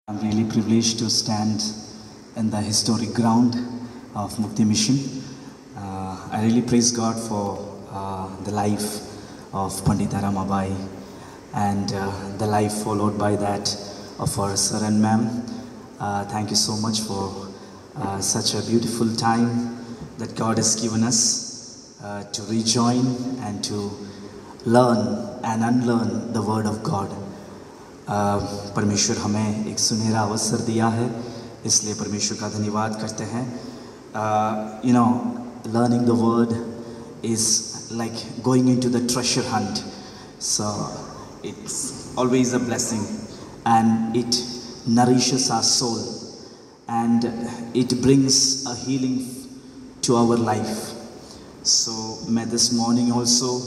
I'm really privileged to stand in the historic ground of Mukti Mission. I really praise God for the life of Pandita Ramabai and the life followed by that of our Saran ma'am. Thank you so much for such a beautiful time that God has given us to rejoin and to learn and unlearn the word of God. परमेश्वर हमें एक सुनहरा अवसर दिया है, इसलिए परमेश्वर का धन्यवाद करते हैं. Learning the word is like going into the treasure hunt. So it's always a blessing and it nourishes our soul and it brings a healing to our life. So may this morning also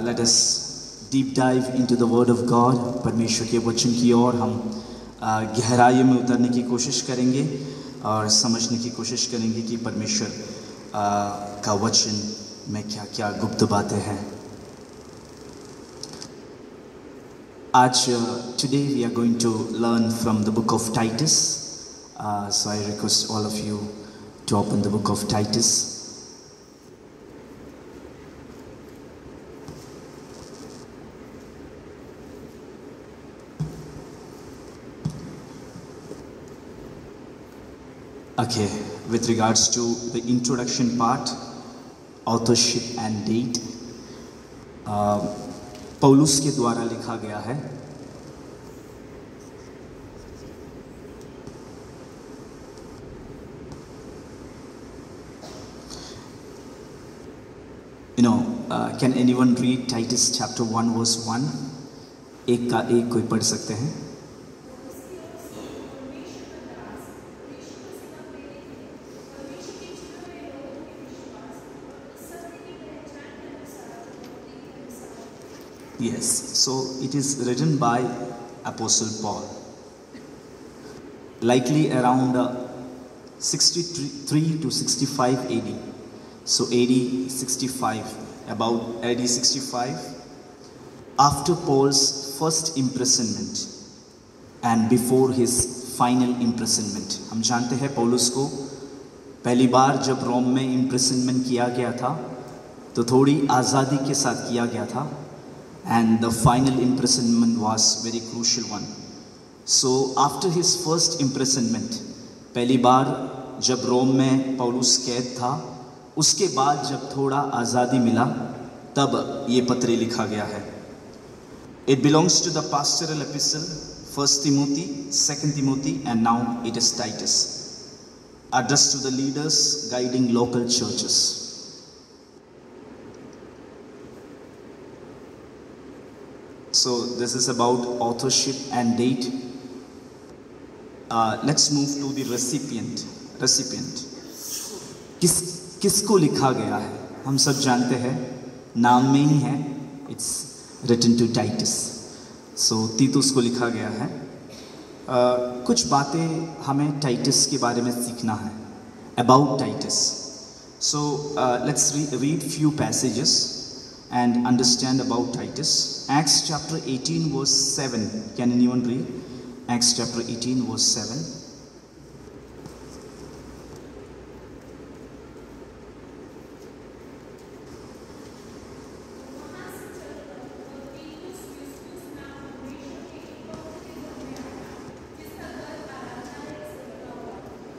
let us deep dive into the word of God. परमेश्वर के वचन की ओर हम गहराई में उतरने की कोशिश करेंगे और समझने की कोशिश करेंगे कि परमेश्वर का वचन में क्या क्या गुप्त बातें हैं. आज today we are going to learn from the book of Titus. So I request all of you to open the book of Titus. Okay, with regards to the introduction part, authorship and date, पौलुस के द्वारा लिखा गया है. Can anyone read Titus chapter 1 verse 1? एक का एक कोई पढ़ सकते हैं? Yes, so it is written by Apostle Paul, likely around 63 to 65 AD. So AD 65, about AD 65, after Paul's first imprisonment and before his final imprisonment. हम जानते हैं पौलुस को पहली बार जब रोम में imprisonment किया गया था तो थोड़ी आज़ादी के साथ किया गया था. And the final imprisonment was very crucial one. So after his first imprisonment, पहली बार जब रोम में पौलुस कैद था, उसके बाद जब थोड़ा आज़ादी मिला, तब ये पत्र लिखा गया है. It belongs to the pastoral epistle, 1 Timothy, 2 Timothy, and now it is Titus, addressed to the leaders guiding local churches. So this is about authorship and date. Let's move to the recipient. किसको लिखा गया है? हम सब जानते हैं, नाम में ही है. It's written to Titus. So तीतुस को लिखा गया है. कुछ बातें हमें टाइटस के बारे में सीखना है. About Titus. So let's read few passages and understand about Titus. Acts chapter 18 verse 7. Can anyone read? Acts chapter 18 verse 7.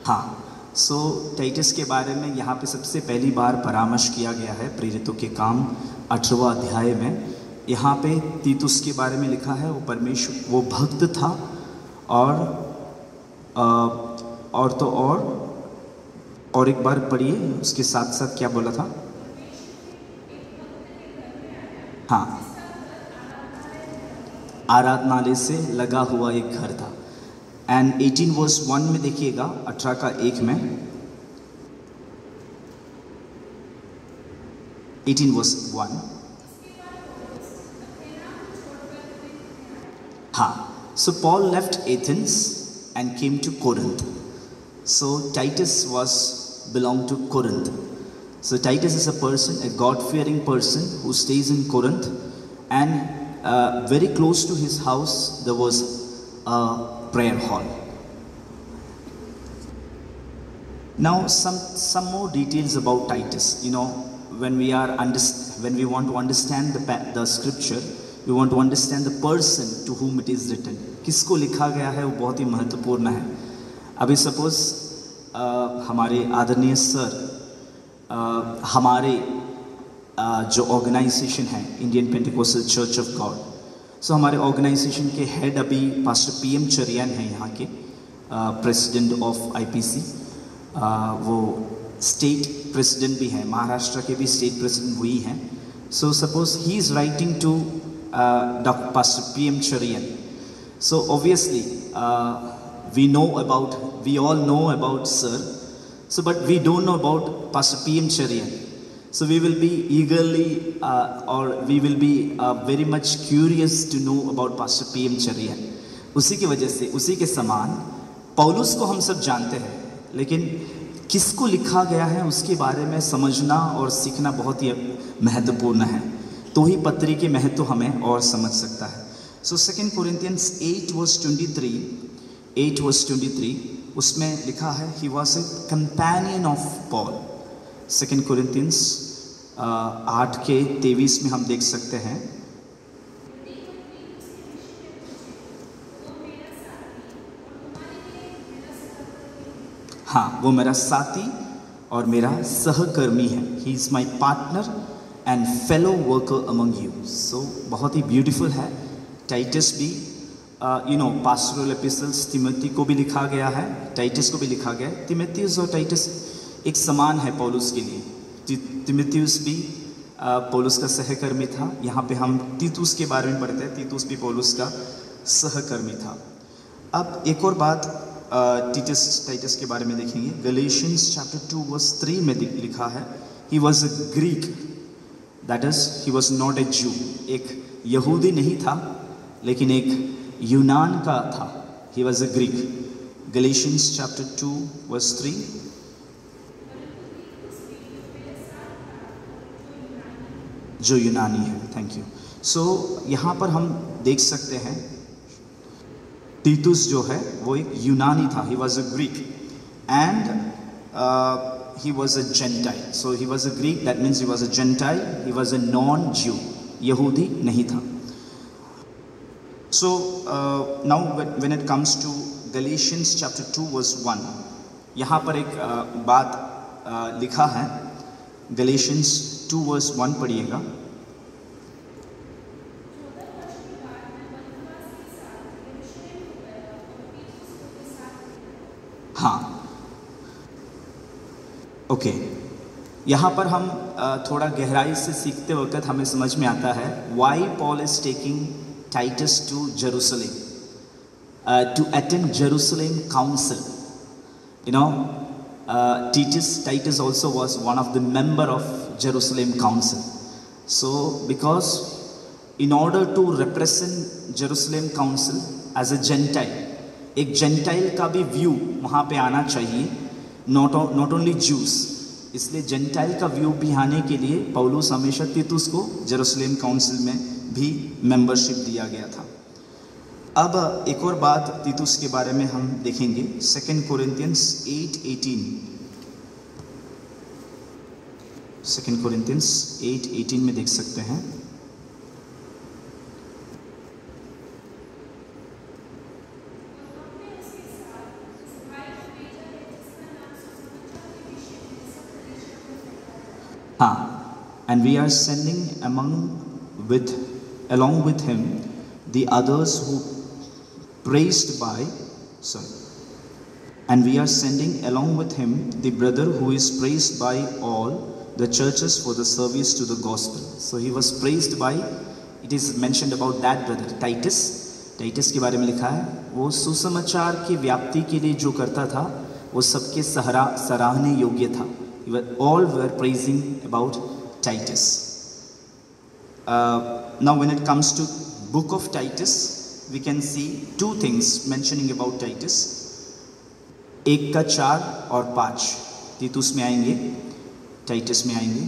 हाँ, सो टाइटस के बारे में यहाँ पे सबसे पहली बार परामर्श किया गया है प्रेरितों के काम 18वां अध्याय में. यहाँ पे तीतुस के बारे में लिखा है, वो परमेश्वर, वो भक्त था और एक बार पढ़िए, उसके साथ साथ क्या बोला था? हाँ, आराधनालय से लगा हुआ एक घर था. एंड 18 वर्स 1 में देखिएगा, 18 का 1 में, 18 वर्स 1. हाँ, so Paul left Athens and came to Corinth. So Titus belonged to Corinth. So Titus is a person, a God-fearing person who stays in Corinth, and very close to his house there was a prayer hall. Now some more details about Titus. You know, when we want to understand the scripture, we want to understand the person to whom it is written. किसको लिखा गया है वो बहुत ही महत्वपूर्ण है. अभी suppose हमारे आदरणीय सर हमारे जो ऑर्गेनाइजेशन है Indian Pentecostal church of God, so हमारे ऑर्गेनाइजेशन के हेड अभी पास्टर PM चरियान हैं, यहाँ के प्रेसिडेंट ऑफ IPC. वो स्टेट प्रेसिडेंट भी हैं, महाराष्ट्र के भी स्टेट प्रेसिडेंट हुई हैं. So suppose he is writing to doctor pastor PM Cherian. So obviously we all know about sir, so but we don't know about Pastor PM Charian. So we will be eagerly we will be very much curious to know about Pastor PM Charian. उसी की वजह से, उसी के समान पौलुस को हम सब जानते हैं, लेकिन किसको लिखा गया है उसके बारे में समझना और सीखना बहुत ही महत्वपूर्ण है, तो ही पत्री के महत्व हमें और समझ सकता है. सो 2 Corinthians 8:23 उसमें लिखा है he was a companion of Paul. 2 Corinthians 8:23 में हम देख सकते हैं, हाँ, वो मेरा साथी और मेरा सहकर्मी है. He is my partner and fellow worker among you. So बहुत ही ब्यूटीफुल है. टाइटस भी पास्टोरल एपिसल्स तिमोथी को भी लिखा गया है, टाइटस को भी लिखा गया है. तिमोथियस और टाइटस एक समान है पौलुस के लिए. तिमोथियस भी पौलुस का सहकर्मी था. यहाँ पे हम तीतुस के बारे में पढ़ते हैं, तीतुस भी पौलुस का सहकर्मी था. अब एक और बात टाइटस के बारे में देखेंगे. गलेशियंस चैप्टर 2:3 में लिखा है he was a Greek, that is he was not a जू. एक यहूदी नहीं था लेकिन एक यूनान का था. ही was a Greek. Galatians chapter 2:3. जो यूनानी है. Thank you. सो यहाँ पर हम देख सकते हैं तीतुस जो है वो एक यूनानी था. ही was a Greek and he was a gentile. So he was a Greek, that means he was a gentile. He was a non ज्यू, यहूदी नहीं था. So now when it comes to Galatians chapter 2:1, यहाँ पर एक बात लिखा है. Galatians 2:1 पढ़िएगा. हाँ, ओके. यहाँ पर हम थोड़ा गहराई से सीखते वक्त हमें समझ में आता है why Paul is taking Titus to Jerusalem to attend Jerusalem council. You know, Titus also was one of the member of Jerusalem council. So because in order to represent Jerusalem council as a Gentile, एक Gentile का भी view वहाँ पे आना चाहिए, not only Jews. इसलिए Gentile का view भी आने के लिए पौलुस हमेशा तीतुस को जेरूशलेम काउंसिल में भी मेंबरशिप दिया गया था. अब एक और बात तीतुस के बारे में हम देखेंगे. 2 Corinthians 8:18. 2 Corinthians 8:18 में देख सकते हैं. हाँ, and we are sending along with him the others who and we are sending along with him the brother who is praised by all the churches for the service to the gospel. So he was praised by, it is mentioned about that brother Titus के बारे में लिखा है. वो सुसमाचार की व्याप्ति के लिए जो करता था वो सबके सराहनीय योग्य था. All were praising about Titus. Now when it comes to book of Titus, we can see two things mentioning about Titus. 1 का 4 और 5 तीतुस में आएंगे, टाइटस में आएंगे.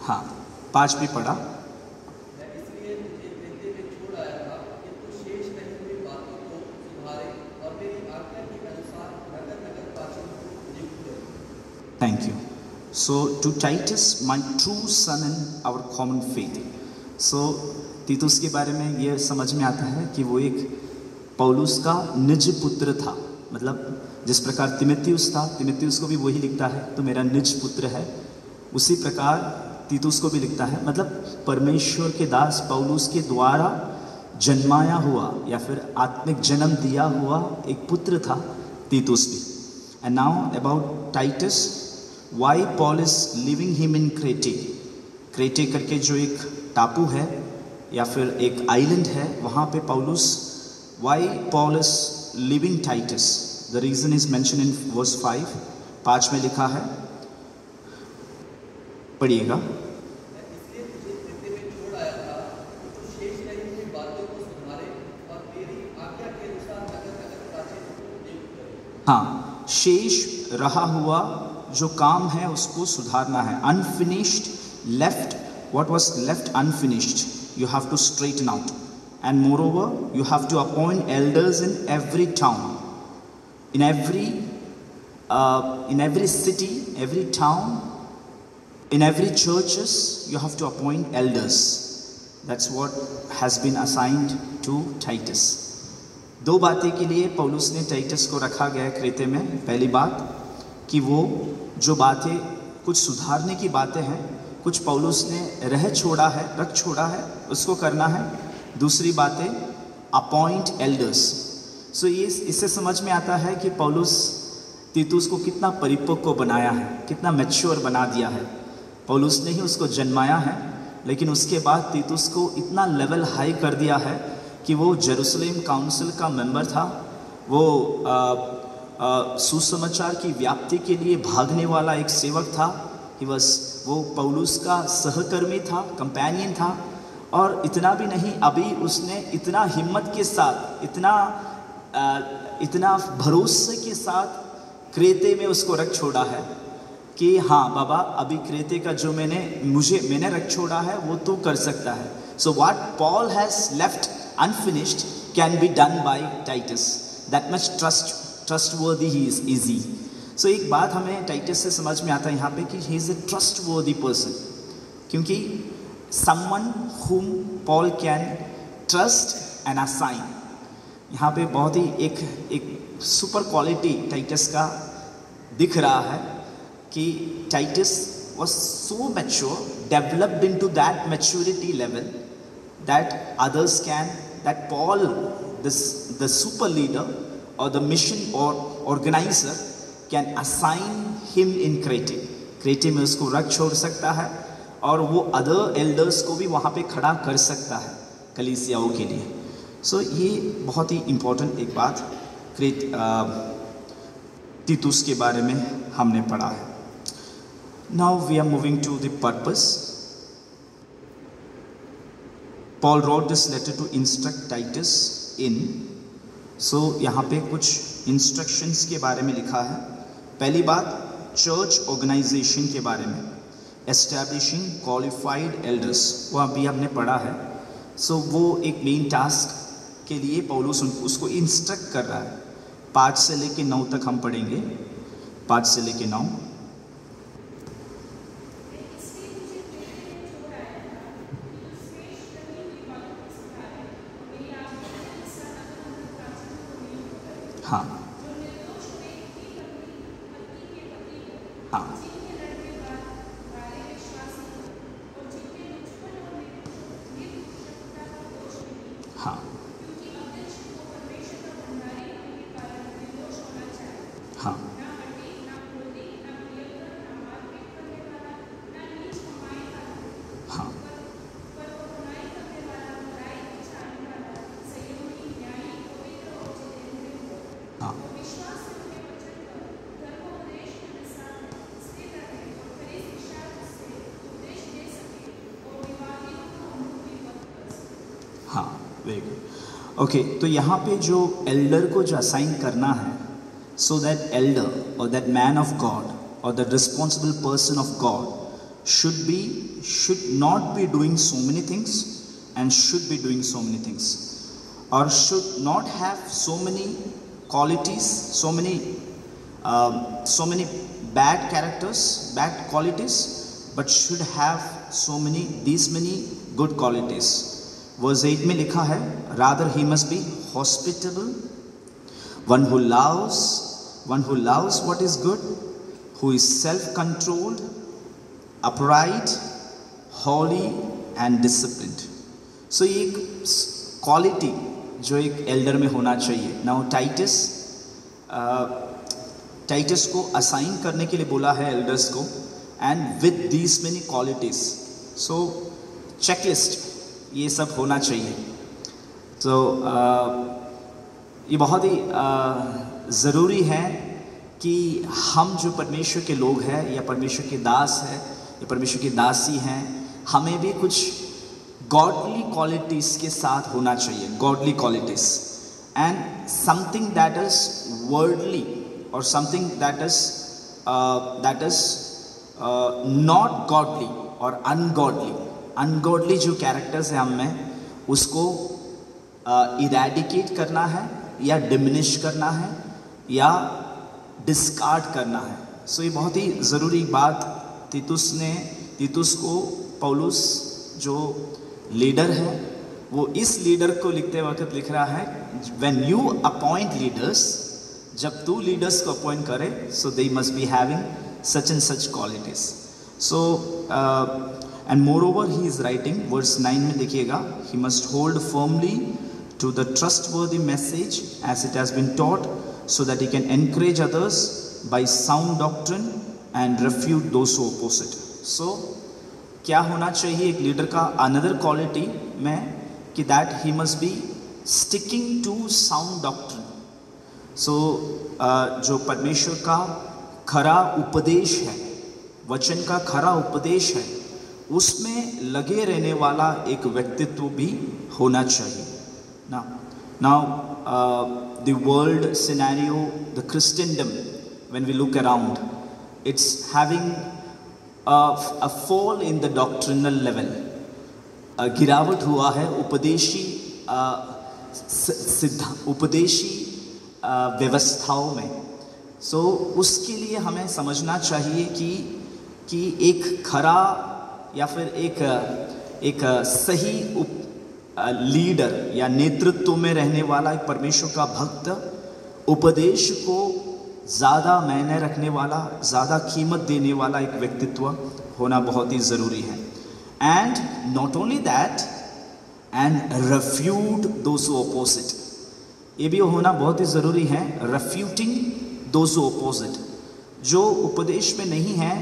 हाँ, 5 भी पढ़ा। Thank you. So to Titus, my true son in our common faith. So तीतुस के बारे में ये समझ में आता है कि वो एक पौलुस का निज पुत्र था। मतलब जिस प्रकार तीमुथियुस था, तीमुथियुस को भी वही लिखता है तो मेरा निज पुत्र है, उसी प्रकार तीतुस को भी लिखता है। मतलब परमेश्वर के दास पौलुस के द्वारा जन्माया हुआ या फिर आत्मिक जन्म दिया हुआ एक पुत्र था तीतुस भी। And now about Titus, why Paul is living him in Crete. Crete करके जो एक टापू है या फिर एक आइलैंड है, वहाँ पे पौलुस, why Paul is living Titus, the reason is mention in verse 5 में लिखा है, पढ़िएगा। हाँ, शेष रहा हुआ जो काम है उसको सुधारना है। Unfinished, left, what was left unfinished, you have to straighten out. And moreover, you have to appoint elders in every town, in every city, every town, in every churches, you have to appoint elders. That's what has been assigned to Titus. 2 बातें के लिए पौलुस ने Titus को रखा गया Crete में। पहली बात कि वो जो बातें, कुछ सुधारने की बातें हैं, कुछ पौलुस ने रख छोड़ा है, उसको करना है। दूसरी बातें, अपॉइंट एल्डर्स। सो ये इससे समझ में आता है कि पौलुस तीतुस को कितना परिपक्व बनाया है, कितना मैच्योर बना दिया है। पौलुस ने ही उसको जन्माया है, लेकिन उसके बाद तीतुस को इतना लेवल हाई कर दिया है कि वो जेरूसलेम काउंसिल का मेंबर था। वो सुसमाचार की व्याप्ति के लिए भागने वाला एक सेवक था। वो पौलुस का सहकर्मी था, कंपेनियन था। और इतना भी नहीं, अभी उसने इतना हिम्मत के साथ, इतना भरोसे के साथ क्रेते में उसको रख छोड़ा है कि हाँ बाबा, अभी क्रेते का जो मैंने रख छोड़ा है वो तो कर सकता है। So what Paul has left unfinished can be done by Titus. That much trustworthy he is easy. So एक बात हमें टाइटस से समझ में आता है यहाँ पे कि he is a trustworthy person, क्योंकि समवन हुम Paul can trust and assign. यहाँ पे बहुत ही एक सुपर क्वालिटी टाइटस का दिख रहा है कि Titus was so mature, developed into that maturity level that others can, that Paul, the super leader or the mission or organizer, can assign him in Crete. Crete में उसको रख छोड़ सकता है और वो अदर एल्डर्स को भी वहाँ पे खड़ा कर सकता है कलीसियाओं के लिए। सो ये बहुत ही इम्पोर्टेंट एक बात तीतुस के बारे में हमने पढ़ा है। Now we are moving to the purpose. Paul wrote this letter to instruct Titus in. So यहाँ पे कुछ instructions के बारे में लिखा है। पहली बात, church organization के बारे में, establishing qualified elders, वो अभी हमने पढ़ा है। So वो एक मेन टास्क के लिए पौलुस उसको इंस्ट्रक्ट कर रहा है। 5 से लेके 9 तक हम पढ़ेंगे, 5 से लेके 9। हाँ हाँ हाँ हाँ हाँ हाँ हाँ, वेरी गुड। ओके, तो यहाँ पे जो एल्डर को जो असाइन करना है, So that elder or that man of God or the responsible person of God should not be doing so many things and should be doing so many things, or should not have so many qualities, so many bad characters, bad qualities, but should have these many good qualities. Verse 8 में लिखा है, rather he must be hospitable, one who loves what is good, who is self-controlled, upright, holy and disciplined. So ये एक quality जो एक Elder में होना चाहिए. नाउ टाइटस को असाइन करने के लिए बोला है एल्डर्स को, and with these many qualities. So checklist ये सब होना चाहिए. तो ये बहुत ही ज़रूरी है कि हम जो परमेश्वर के लोग हैं या परमेश्वर के दास हैं या परमेश्वर की दासी हैं, हमें भी कुछ गॉडली क्वालिटीज़ के साथ होना चाहिए. Godly qualities and something that is worldly और something that is not godly और अनगॉडली जो कैरेक्टर्स हैं हम में, उसको इरेडिकेट करना है या डिमिनिश करना है या डिस्कार्ड करना है. सो ये बहुत ही ज़रूरी बात तीतुस को पौलुस जो लीडर है वो इस लीडर को लिखते वक्त लिख रहा है, व्हेन यू अपॉइंट लीडर्स, जब तू लीडर्स को अपॉइंट करे, so they must be having such and such qualities. So and moreover he is writing verse 9 में देखिएगा, he must hold firmly to the trustworthy message as it has been taught, so that he can encourage others by sound doctrine and refute those who oppose it. So क्या होना चाहिए एक leader का another quality में, कि that he must be sticking to sound doctrine. So जो परमेश्वर का खरा उपदेश है, वचन का खरा उपदेश है, उसमें लगे रहने वाला एक व्यक्तित्व भी होना चाहिए. Now the world scenario, the Christendom, when we look around, it's having a fall in the doctrinal level. गिरावट हुआ है उपदेशी व्यवस्थाओं में. सो उसके लिए हमें समझना चाहिए कि एक खरा या फिर एक सही लीडर या नेतृत्व में रहने वाला एक परमेश्वर का भक्त उपदेश को ज़्यादा मायने रखने वाला, ज़्यादा कीमत देने वाला एक व्यक्तित्व होना बहुत ही ज़रूरी है. And not only that, and refute those who oppose it, ये भी होना बहुत ही ज़रूरी है. Refuting those who oppose it, जो उपदेश में नहीं है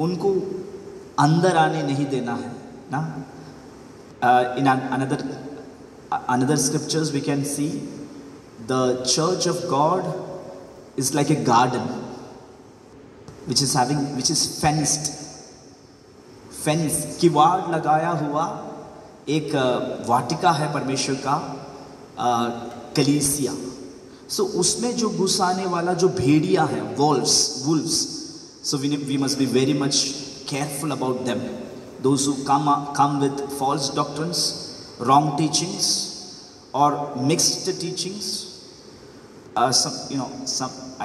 उनको अंदर आने नहीं देना है ना. In another scriptures we can see the church of God is like a garden which is fenced, किवाड़ लगाया हुआ एक वाटिका है परमेश्वर का कलीसिया. सो उसमें जो घुस आने वाला जो भेड़िया है, wolves, so we must be very much careful about them. Those who come with false doctrines, wrong teachings, or mixed teachings. I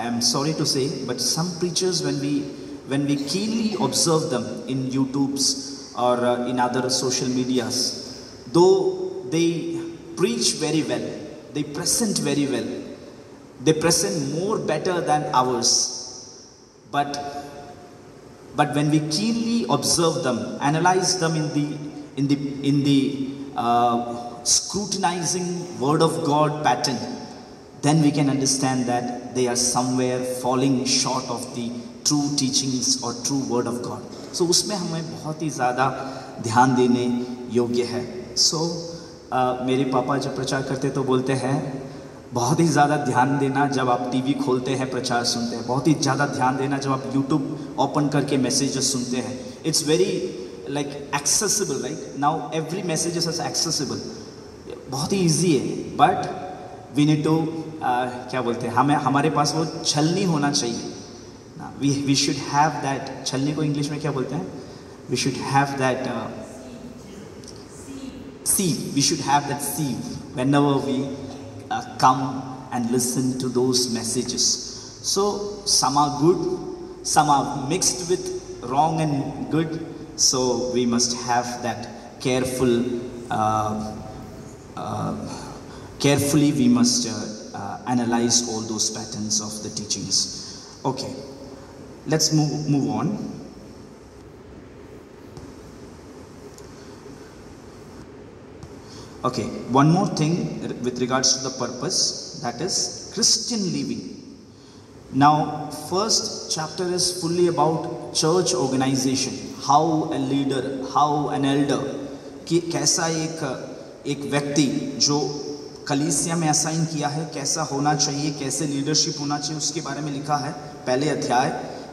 am sorry to say, but some preachers, when we keenly observe them in YouTubes or in other social medias, though they preach very well, they present very well, they present more better than ours, but when we keenly observe them, analyze them in the scrutinizing word of God pattern, then we can understand that they are somewhere falling short of the true teachings or true word of God. So उसमें हमें बहुत ही ज़्यादा ध्यान देने योग्य है. So मेरे पापा जब प्रचार करते तो बोलते हैं, बहुत ही ज़्यादा ध्यान देना जब आप टीवी खोलते हैं प्रचार सुनते हैं, बहुत ही ज़्यादा ध्यान देना जब आप यूट्यूब ओपन करके मैसेजेस सुनते हैं. It's very like accessible, right now every messages is accessible, बहुत ही ईजी है, बट वी नीड टू क्या बोलते हैं, हमें हमारे पास वो छलनी होना चाहिए ना. We should have that. छलनी को इंग्लिश में क्या बोलते हैं? We should have that sieve. We should have that sieve whenever we come and listen to those messages. So some are good, some are mixed with wrong and good. So we must have that carefully we must analyze all those patterns of the teachings. Okay, let's move on. Okay, one more thing with regards to the purpose, that is Christian living. Now, first chapter is fully about church organization, how a leader, how an elder, कि कैसा एक व्यक्ति जो कलीसिया में assign किया है कैसा होना चाहिए, कैसे लीडरशिप होना चाहिए, उसके बारे में लिखा है. पहले अध्याय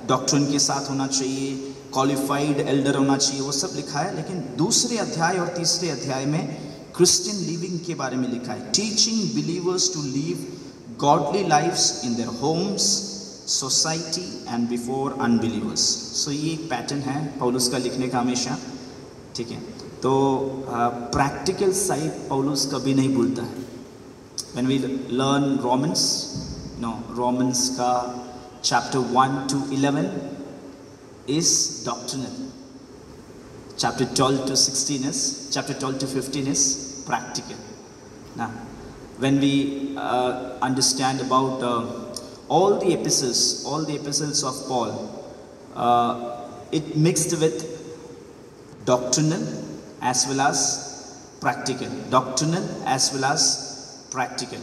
डॉक्ट्रिन के साथ होना चाहिए, क्वालिफाइड एल्डर होना चाहिए, वो सब लिखा है. लेकिन दूसरे अध्याय और तीसरे अध्याय में क्रिश्चियन लिविंग के बारे में लिखा है. Teaching believers to live godly lives in their homes, society and before unbelievers. So ये एक पैटर्न है पौलुस का लिखने का हमेशा. ठीक है, तो प्रैक्टिकल साइड पौलुस कभी नहीं भूलता है. व्हेन वी लर्न रोमन्स का chapter 1 to 11 is doctrinal. Chapter 12 to 16 is, chapter 12 to 15 is practical. Now, when we understand about all the epistles of Paul, it mixed with doctrinal as well as practical. Doctrinal as well as practical.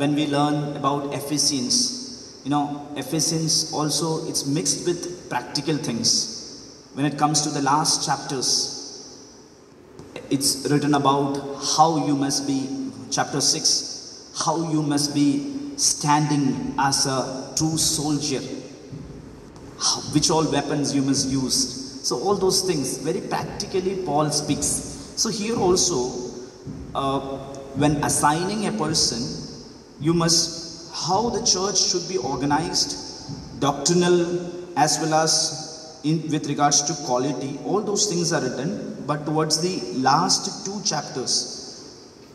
When we learn about Ephesians, Ephesians also it's mixed with practical things. When it comes to the last chapters, it's written about how you must be, chapter 6, how you must be standing as a true soldier, which all weapons you must use. So all those things, very practically Paul speaks. So here also, when assigning a person, you must, how the church should be organized, doctrinal as well as with regards to quality, all those things are written. But towards the last 2 chapters,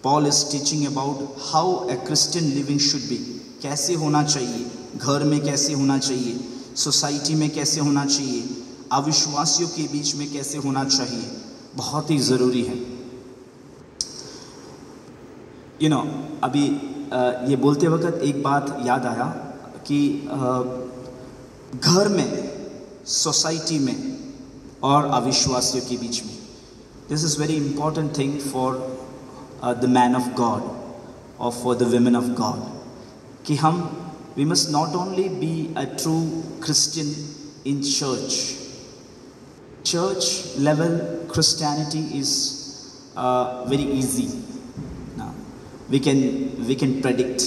Paul is teaching about how a Christian living should be. कैसे होना चाहिए, घर में कैसे होना चाहिए, society में कैसे होना चाहिए, अविश्वासियों के बीच में कैसे होना चाहिए, बहुत ही ज़रूरी है. अभी ये बोलते वक्त एक बात याद आया कि घर में, सोसाइटी में और अविश्वासियों के बीच में, this is very important thing for the man of God और for the women of God, कि हम we must not only be a true Christian in church level. Christianity is very easy. we can predict,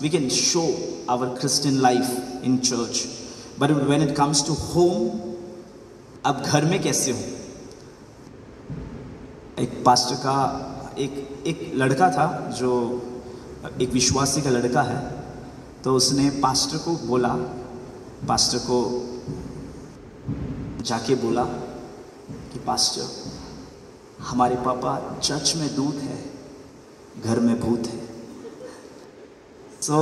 we can show our Christian life in church. But when it comes to home, अब घर में कैसे हो? एक pastor का एक लड़का था जो एक विश्वासी का लड़का है, तो उसने पास्टर को जाके बोला कि पास्टर, हमारे पापा चर्च में दूत है, घर में भूत है. तो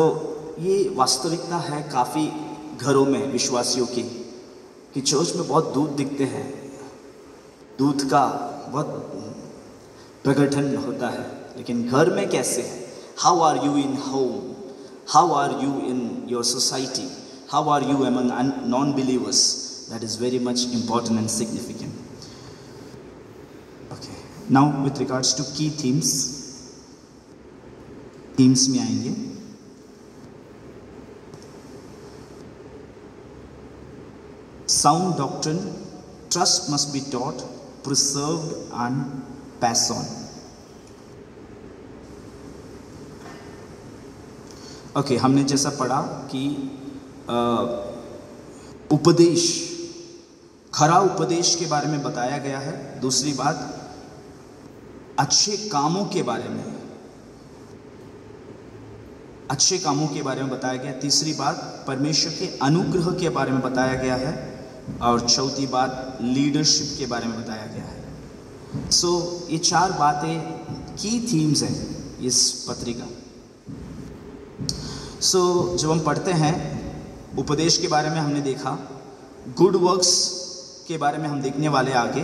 ये वास्तविकता है काफ़ी घरों में विश्वासियों की, कि चर्च में बहुत दूत दिखते हैं, दूत का बहुत प्रकटन होता है, लेकिन घर में कैसे है? How are you in home? How are you in your society? How are you among non believers? That is very much important and significant. Okay, now with regards to key themes में आएंगे. Sound doctrine, trust must be taught, preserved and passed on. Okay, हमने जैसा पढ़ा कि उपदेश, खरा उपदेश के बारे में बताया गया है. दूसरी बात, अच्छे कामों के बारे में, अच्छे कामों के बारे में बताया गया। तीसरी बात परमेश्वर के अनुग्रह के बारे में बताया गया है। और चौथी बात लीडरशिप के बारे में बताया गया है। सो ये चार बातें की थीम्स हैं इस पत्रिका। सो जब हम पढ़ते हैं उपदेश के बारे में हमने देखा, गुड वर्क्स के बारे में हम देखने वाले आगे,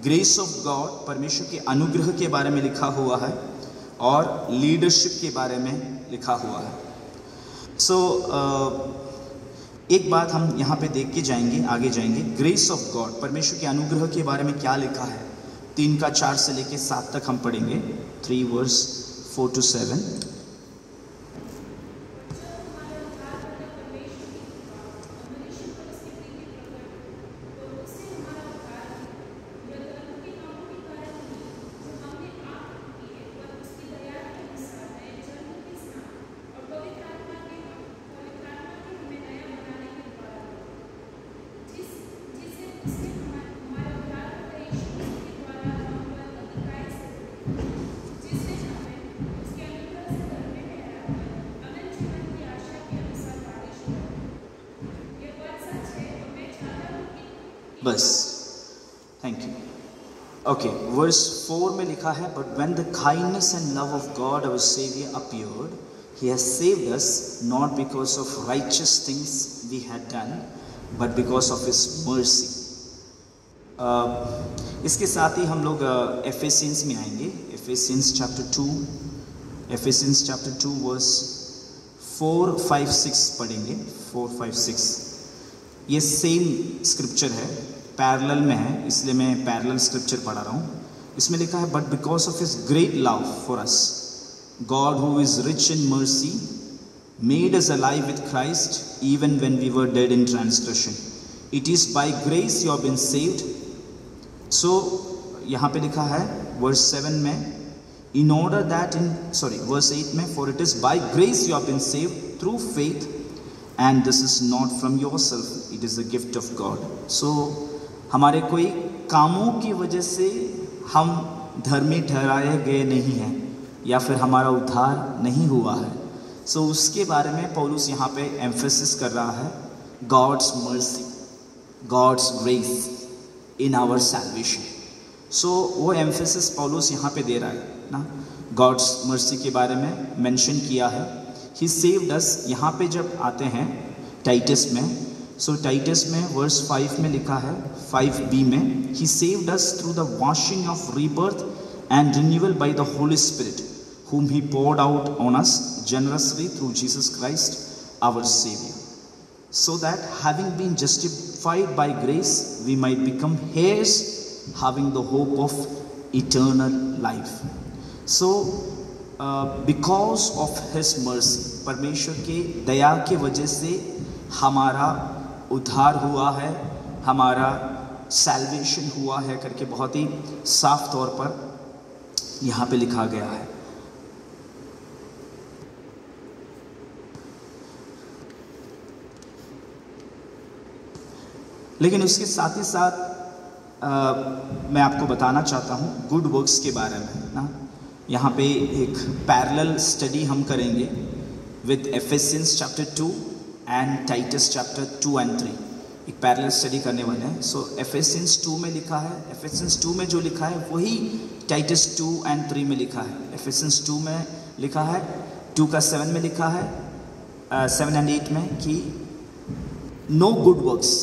ग्रेस ऑफ गॉड परमेश्वर के अनुग्रह के बारे में लिखा हुआ है और लीडरशिप के बारे में लिखा हुआ है। सो एक बात हम यहाँ पे देख के जाएंगे, आगे जाएंगे। ग्रेस ऑफ गॉड परमेश्वर के अनुग्रह के बारे में क्या लिखा है, 3 का 4 से लेके 7 तक हम पढ़ेंगे। 3 वर्स 4 to 7। बस, थैंक यू। ओके, वर्स 4 में लिखा है, but when the kindness and love of God our saviour appeared, he has saved us not because of righteous things we had done, but because of his mercy. इसके साथ ही हम लोग एफेसियंस में आएंगे। एफेसियंस chapter 2 verse 4, 5, 6 पढ़ेंगे। 4, 5, 6 ये सेम स्क्रिप्चर है, parallel में है, इसलिए मैं पैरेलल स्क्रिप्चर पढ़ा रहा हूँ। इसमें लिखा है, but because of his great love for us God who is rich in mercy made us alive with Christ even when we were dead in transgression, it is by grace you have been saved. So यहाँ पे लिखा है verse 7 में, in order that verse 8 में, for it is by grace you have been saved through faith and this is not from yourself, it is the gift of God. So हमारे कोई कामों की वजह से हम धर्मी ठहराए गए नहीं हैं या फिर हमारा उद्धार नहीं हुआ है। सो उसके बारे में पौलुस यहाँ पे एम्फेसिस कर रहा है, God's mercy, God's grace in our salvation. So वो एम्फेसिस पौलुस यहाँ पे दे रहा है ना, गॉड्स मर्सी के बारे में मेंशन किया है। ही सेव्ड अस, यहाँ पे जब आते हैं टाइटस में, सो टाइटस में वर्स 5 में लिखा है, 5b में, he saved us through the washing of rebirth and renewal by the Holy Spirit whom he poured out on us generously through Jesus Christ our Savior, so that having been justified by grace we might become heirs having the hope of eternal life. So because of his mercy, परमेश्वर के दया के वजह से हमारा उद्धार हुआ है, हमारा सैल्वेशन हुआ है करके बहुत ही साफ तौर पर यहाँ पे लिखा गया है। लेकिन उसके साथ ही साथ मैं आपको बताना चाहता हूँ गुड वर्क्स के बारे में ना। यहाँ पे एक पैरेलल स्टडी हम करेंगे with Ephesians chapter 2 and Titus chapter 2 and 3, एक पैरेलल स्टडी करने वाले हैं। सो एफेसियंस 2 में लिखा है, एफेसियंस 2 में जो लिखा है वही टाइटस 2 and 3 में लिखा है। एफेसियंस 2 में लिखा है, 2 का 7 में लिखा है, 7 and 8 में कि no good works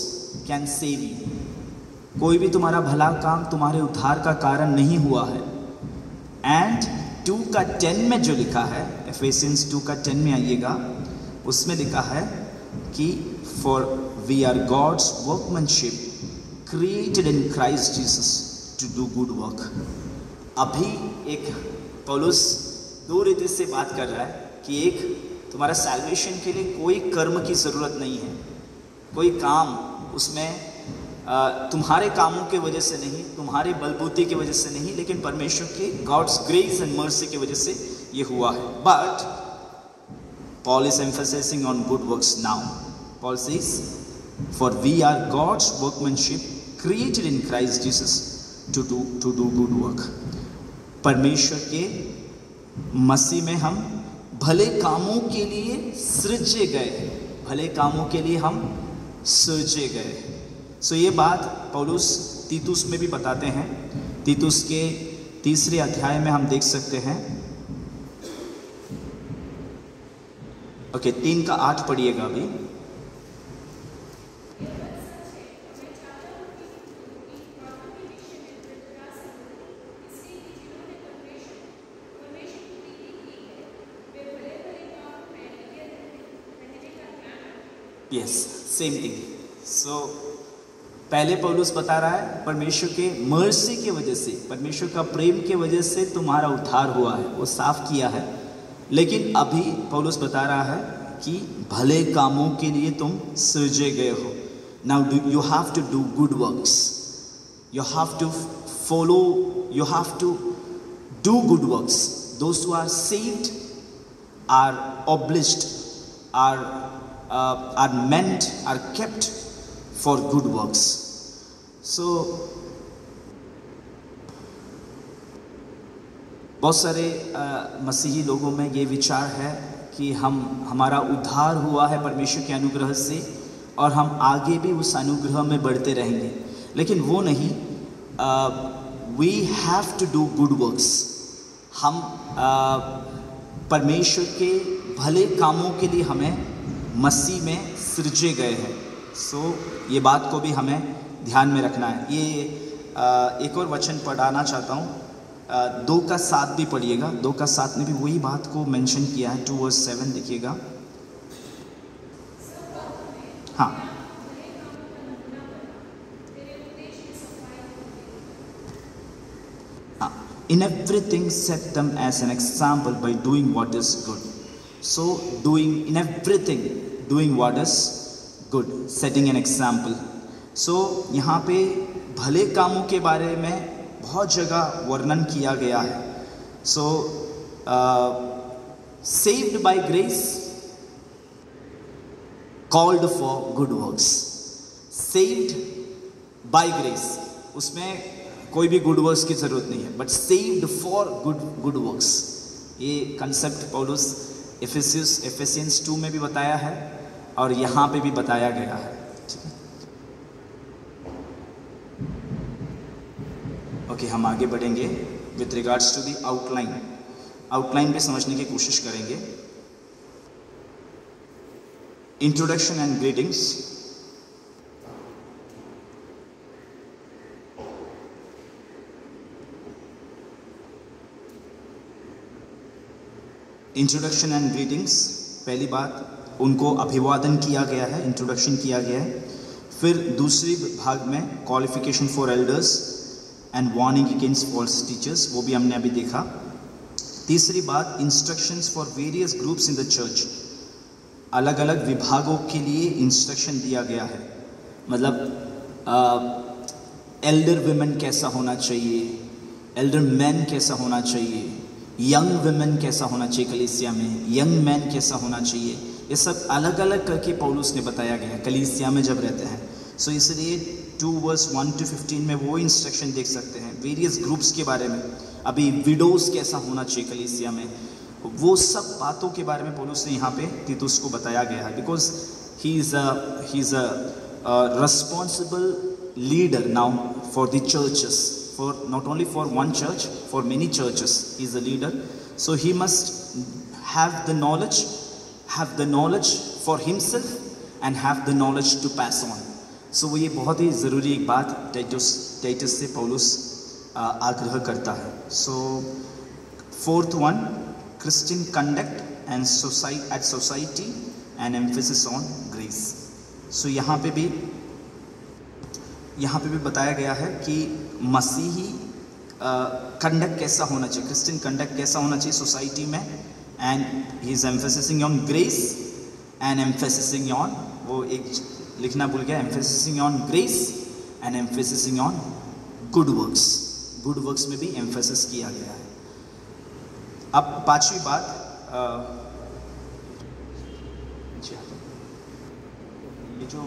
can save you, कोई भी तुम्हारा भला काम तुम्हारे उद्धार का कारण नहीं हुआ है। एंड 2 का 10 में जो लिखा है, एफेसियंस 2 का 10 में आइएगा, उसमें लिखा है कि for we are God's workmanship created in Christ Jesus to do good work. अभी एक पौलुस दो रीति से बात कर रहा है कि एक, तुम्हारा सैल्वेशन के लिए कोई कर्म की ज़रूरत नहीं है, कोई काम उसमें तुम्हारे कामों के वजह से नहीं, तुम्हारे बलबूते की वजह से नहीं, लेकिन परमेश्वर के गॉड्स ग्रेस एंड मर्सी की वजह से ये हुआ है। But Paul is emphasizing on good works now. Paul says, for we are God's workmanship created in Christ Jesus to do good work. परमेश्वर के मसीह में हम भले कामों के लिए सृजे गए, भले कामों के लिए हम सृजे गए। सो ये बात पौलुस तीतुस में भी बताते हैं। तीतुस के 3 अध्याय में हम देख सकते हैं। ओके, 3:8 पढ़िएगा अभी। Yes, same thing. सो पहले पौलुस बता रहा है परमेश्वर के मर्सी की वजह से, परमेश्वर का प्रेम के वजह से तुम्हारा उद्धार हुआ है, वो साफ किया है। लेकिन अभी पौलुस बता रहा है कि भले कामों के लिए तुम सृजे गए हो। Now you have to do good works, you have to follow, you have to do good works. Those who are saved are obliged, are meant, are kept for good works. So बहुत सारे मसीही लोगों में ये विचार है कि हमारा उद्धार हुआ है परमेश्वर के अनुग्रह से और हम आगे भी उस अनुग्रह में बढ़ते रहेंगे, लेकिन वो नहीं। We have to do good works. हम परमेश्वर के भले कामों के लिए हमें मसीह में सृजे गए हैं। सो ये बात को भी हमें ध्यान में रखना है। ये एक और वचन पढ़ाना चाहता हूँ, 2:7 भी पढ़िएगा। 2:7 में भी वही बात को मेंशन किया है। 2:7 देखिएगा। हाँ, in everything set them as an example by doing what is good. So in everything doing what is good, setting an example. So यहाँ पे भले कामों के बारे में बहुत जगह वर्णन किया गया है। So saved by grace, called for good works. Saved by grace, उसमें कोई भी गुड वर्क्स की जरूरत नहीं है, but saved for good works. ये कंसेप्ट पौलुस एफेसियंस 2 में भी बताया है और यहाँ पे भी बताया गया है। ठीक है, ओके, हम आगे बढ़ेंगे with regards to the outline पे समझने की कोशिश करेंगे। Introduction and greetings. Introduction and greetings, पहली बात उनको अभिवादन किया गया है, इंट्रोडक्शन किया गया है। फिर दूसरी भाग में qualification for elders and warning against false teachers, वो भी हमने अभी देखा। तीसरी बात instructions for various groups in the church, अलग अलग विभागों के लिए इंस्ट्रक्शन दिया गया है। मतलब एल्डर वुमेन कैसा होना चाहिए, एल्डर मैन कैसा होना चाहिए, यंग वुमेन कैसा होना चाहिए कलीसिया में, यंग मैन कैसा होना चाहिए, ये सब अलग अलग करके पौलुस ने बताया गया है कलीसिया में जब रहते हैं। सो इसलिए 2:1-15 में वो इंस्ट्रक्शन देख सकते हैं वेरियस ग्रुप्स के बारे में। अभी विडोज कैसा होना चाहिए कलीसिया में, वो सब बातों के बारे में पौलुस ने यहाँ पे तीतुस को बताया गया है। Because he is a responsible leader now for the churches, for not only for one church, for many churches he is a leader. So he must have the knowledge for himself and have the knowledge to pass on. So ये बहुत ही ज़रूरी एक बात Titus से पौलुस आग्रह करता है। So 4th one, Christian conduct and society and emphasis on grace. So यहाँ पे भी बताया गया है कि मसीही कंडक्ट कैसा होना चाहिए, क्रिश्चियन कंडक्ट कैसा होना चाहिए सोसाइटी में। And he is emphasising on grace and emphasising on, वो एक लिखना भूल गया, emphasising on grace and emphasising on good works. Good works में भी एम्फेसिस किया गया है। अब पांचवी बात, ये जो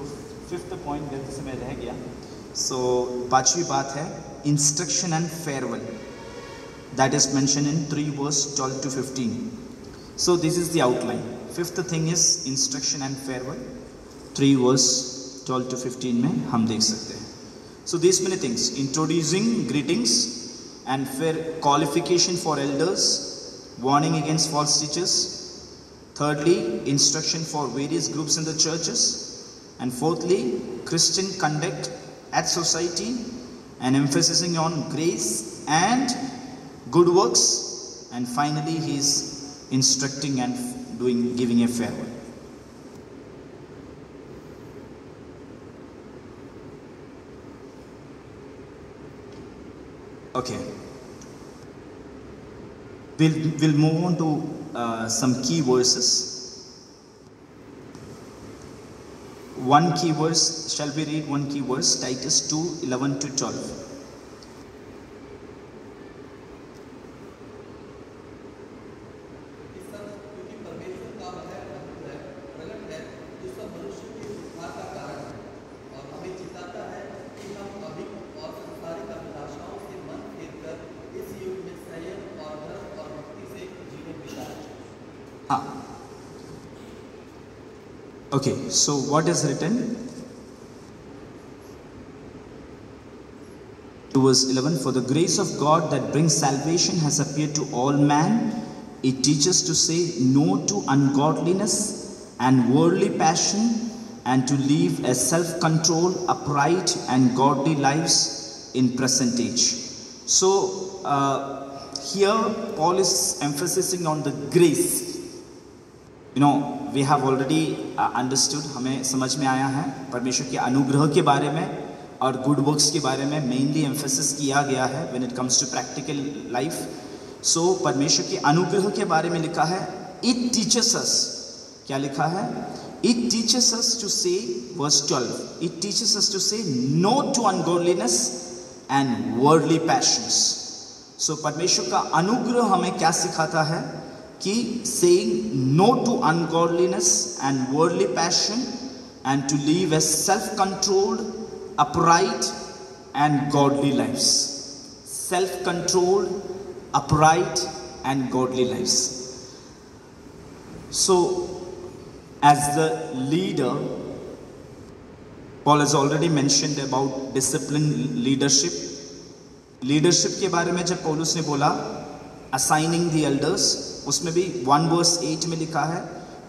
5th पॉइंट गलती से मैं रह गया। सो पांचवी बात है instruction and farewell, that is mention in 3:12-15। So this is the outline. Fifth thing is instruction and farewell. 3 verse 12 to 15 में हम देख सकते हैं. So these many things: introducing greetings and fair qualification for elders, warning against false teachers. Thirdly, instruction for various groups in the churches. And fourthly, Christian conduct at society and emphasizing on grace and good works. And finally, he is instructing and giving a farewell. Okay, we'll move on to some key verses. One key verse, shall we read one key verse? Titus 2:11 to 12. Okay, so what is written? To verse 11, for the grace of God that brings salvation has appeared to all man. It teaches to say no to ungodliness and worldly passion, and to live a self-controlled, upright and godly lives in present age. So here Paul is emphasizing on the grace. We have already understood, हमें समझ में आया है परमेश्वर के अनुग्रह के बारे में और गुड वर्क्स के बारे में मेनली एम्फेसिस किया गया है when it comes to practical life. So परमेश्वर के अनुग्रह के बारे में लिखा है इट टीचेस अस. क्या लिखा है? It teaches us to say, verse 12, it teaches us to say no to ungodliness and worldly passions. So परमेश्वर का अनुग्रह हमें क्या सिखाता है कि saying no to ungodliness and worldly passion, and to live a self-controlled, upright and godly lives. Self-controlled, upright and godly lives. So as the leader, Paul has already mentioned about disciplined leadership. Leadership के बारे में जब पौलुस ने बोला assigning the elders, उसमें भी 1 verse 8 में लिखा है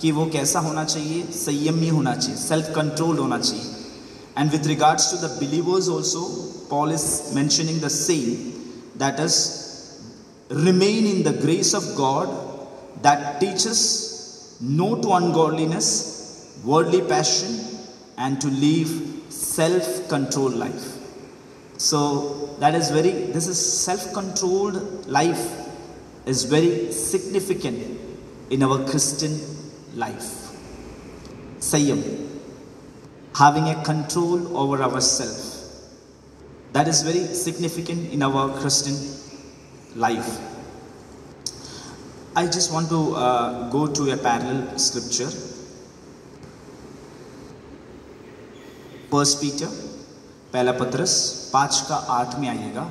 कि वो कैसा होना चाहिए? संयमी होना चाहिए, सेल्फ कंट्रोल्ड होना चाहिए. And with regards to the believers also Paul is mentioning the same, that is remain in the grace of God that teaches no to ungodliness, worldly passion and to live self controlled life. So that is very, this is self controlled life is very significant in our Christian life. Sayyam, having a control over ourselves, that is very significant in our Christian life. I just want to go to a parallel scripture. 1 Peter, पहला पत्रस 5:8 में आइएगा.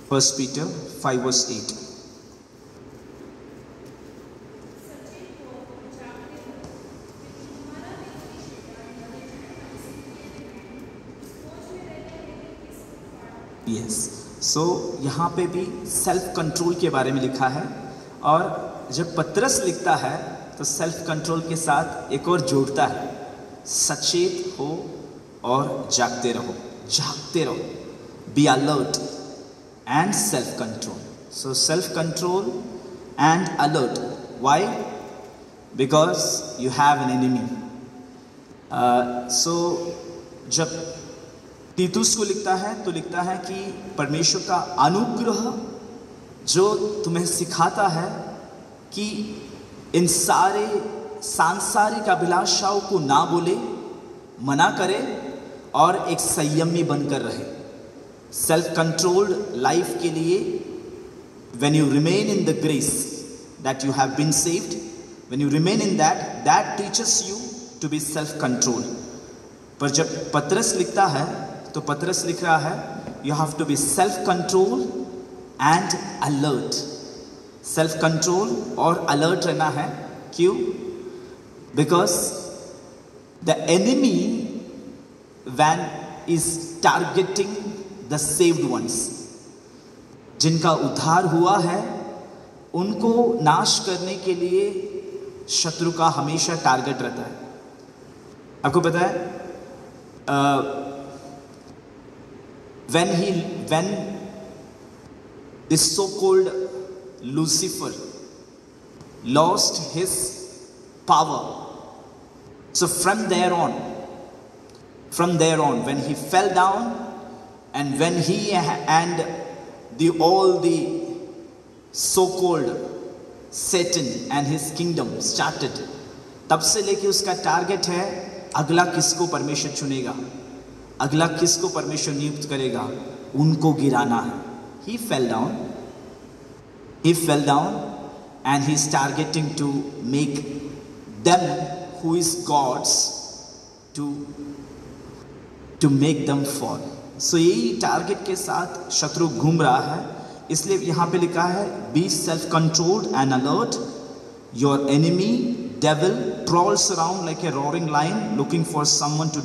1 Peter 5 verse 8. Yes. So यहाँ पे भी self control के बारे में लिखा है, और जब पत्रस लिखता है तो सेल्फ कंट्रोल के साथ एक और जोड़ता है, सचेत हो और जागते रहो. जागते रहो, be alert and self-control. So self-control and alert. Why? Because you have an enemy. So जब तीतुस को लिखता है तो लिखता है कि परमेश्वर का अनुग्रह जो तुम्हें सिखाता है कि इन सारे सांसारिक अभिलाषाओं को ना बोले, मना करे और एक संयमी बनकर रहे. सेल्फ कंट्रोल्ड लाइफ के लिए when you remain in the grace that you have been saved, when you remain in that, that teaches you to be self controlled. पर जब पत्रस लिखता है तो पत्रस लिख रहा है you have to be self controlled and alert. Self control और अलर्ट रहना है। क्यों? Because the enemy one is targeting the saved ones, जिनका उद्धार हुआ है उनको नाश करने के लिए शत्रु का हमेशा टारगेट रहता है। आपको पता है, when this so-called Lucifer lost his power, so from there on, when he fell down and when he and all the so-called Satan and his kingdom started, तब से लेके उसका टारगेट है अगला किसको परमेश्वर चुनेगा, अगला किसको परमेश्वर नियुक्त करेगा, उनको गिराना है। He fell down and he is targeting to make them who is gods to make them fall. So यही टारगेट के साथ शत्रु घूम रहा है। इसलिए यहाँ पे लिखा है be self controlled and alert, your enemy devil prowls around like a roaring lion looking for someone to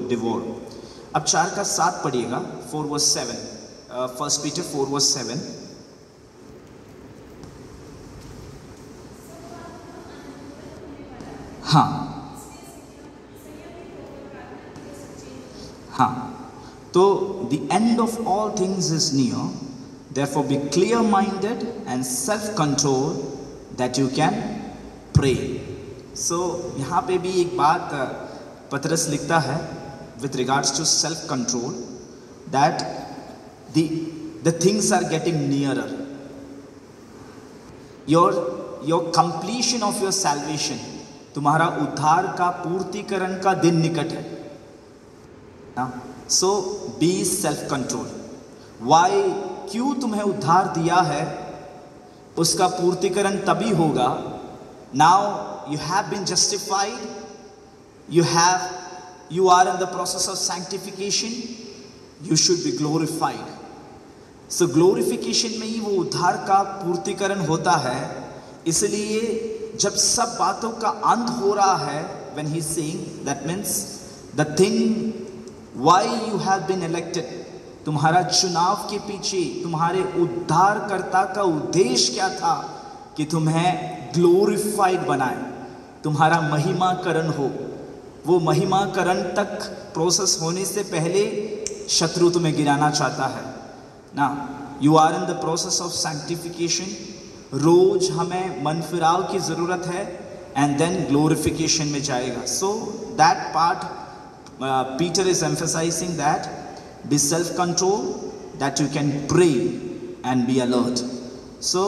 devour. अब 4:7 पढ़िएगा, 4:7, 1 Peter 4:7। हाँ, तो the end of all things is near, therefore be clear minded and self controlled that you can pray. So यहाँ पे भी एक बात पतरस लिखता है with regards to self control, that the things are getting nearer, your completion of your salvation, तुम्हारा उद्धार का पूर्तिकरण का दिन निकट है। So be self control. Why? क्यों तुम्हें उद्धार दिया है उसका पूर्तिकरण तभी होगा। Now you have been justified, you are in the process of sanctification, you should be glorified. So glorification में ही वो उद्धार का पूर्तिकरण होता है। इसलिए जब सब बातों का अंत हो रहा है, when he is saying, that means the thing why you have been elected, तुम्हारा चुनाव के पीछे तुम्हारे उद्धारकर्ता का उद्देश्य क्या था कि तुम्हें ग्लोरीफाइड बनाए, तुम्हारा महिमाकरण हो। वो महिमाकरण तक प्रोसेस होने से पहले शत्रु तुम्हें गिराना चाहता है ना। You are in the process of sanctification. रोज हमें मन फिराव की ज़रूरत है एंड देन ग्लोरिफिकेशन में जाएगा। So that part Peter is emphasizing that be self-control, that you can pray and be alert. So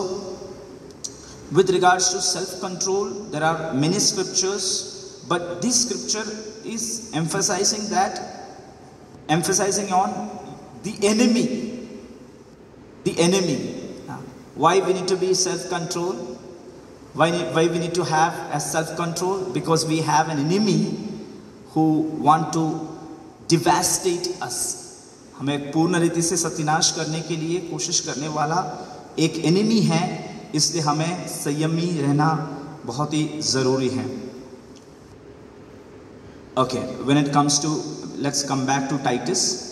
with regards to self-control, there are many scriptures, but this scripture is emphasizing on the enemy. The enemy. Why we need to be self-control? Why we need to have a self-control? Because we have an enemy who want to devastate us. हमें पूर्ण रीति से सत्यानाश करने के लिए कोशिश करने वाला एक एनिमी है, इसलिए हमें संयमी रहना बहुत ही ज़रूरी है। Okay, when it comes to, let's come back to Titus.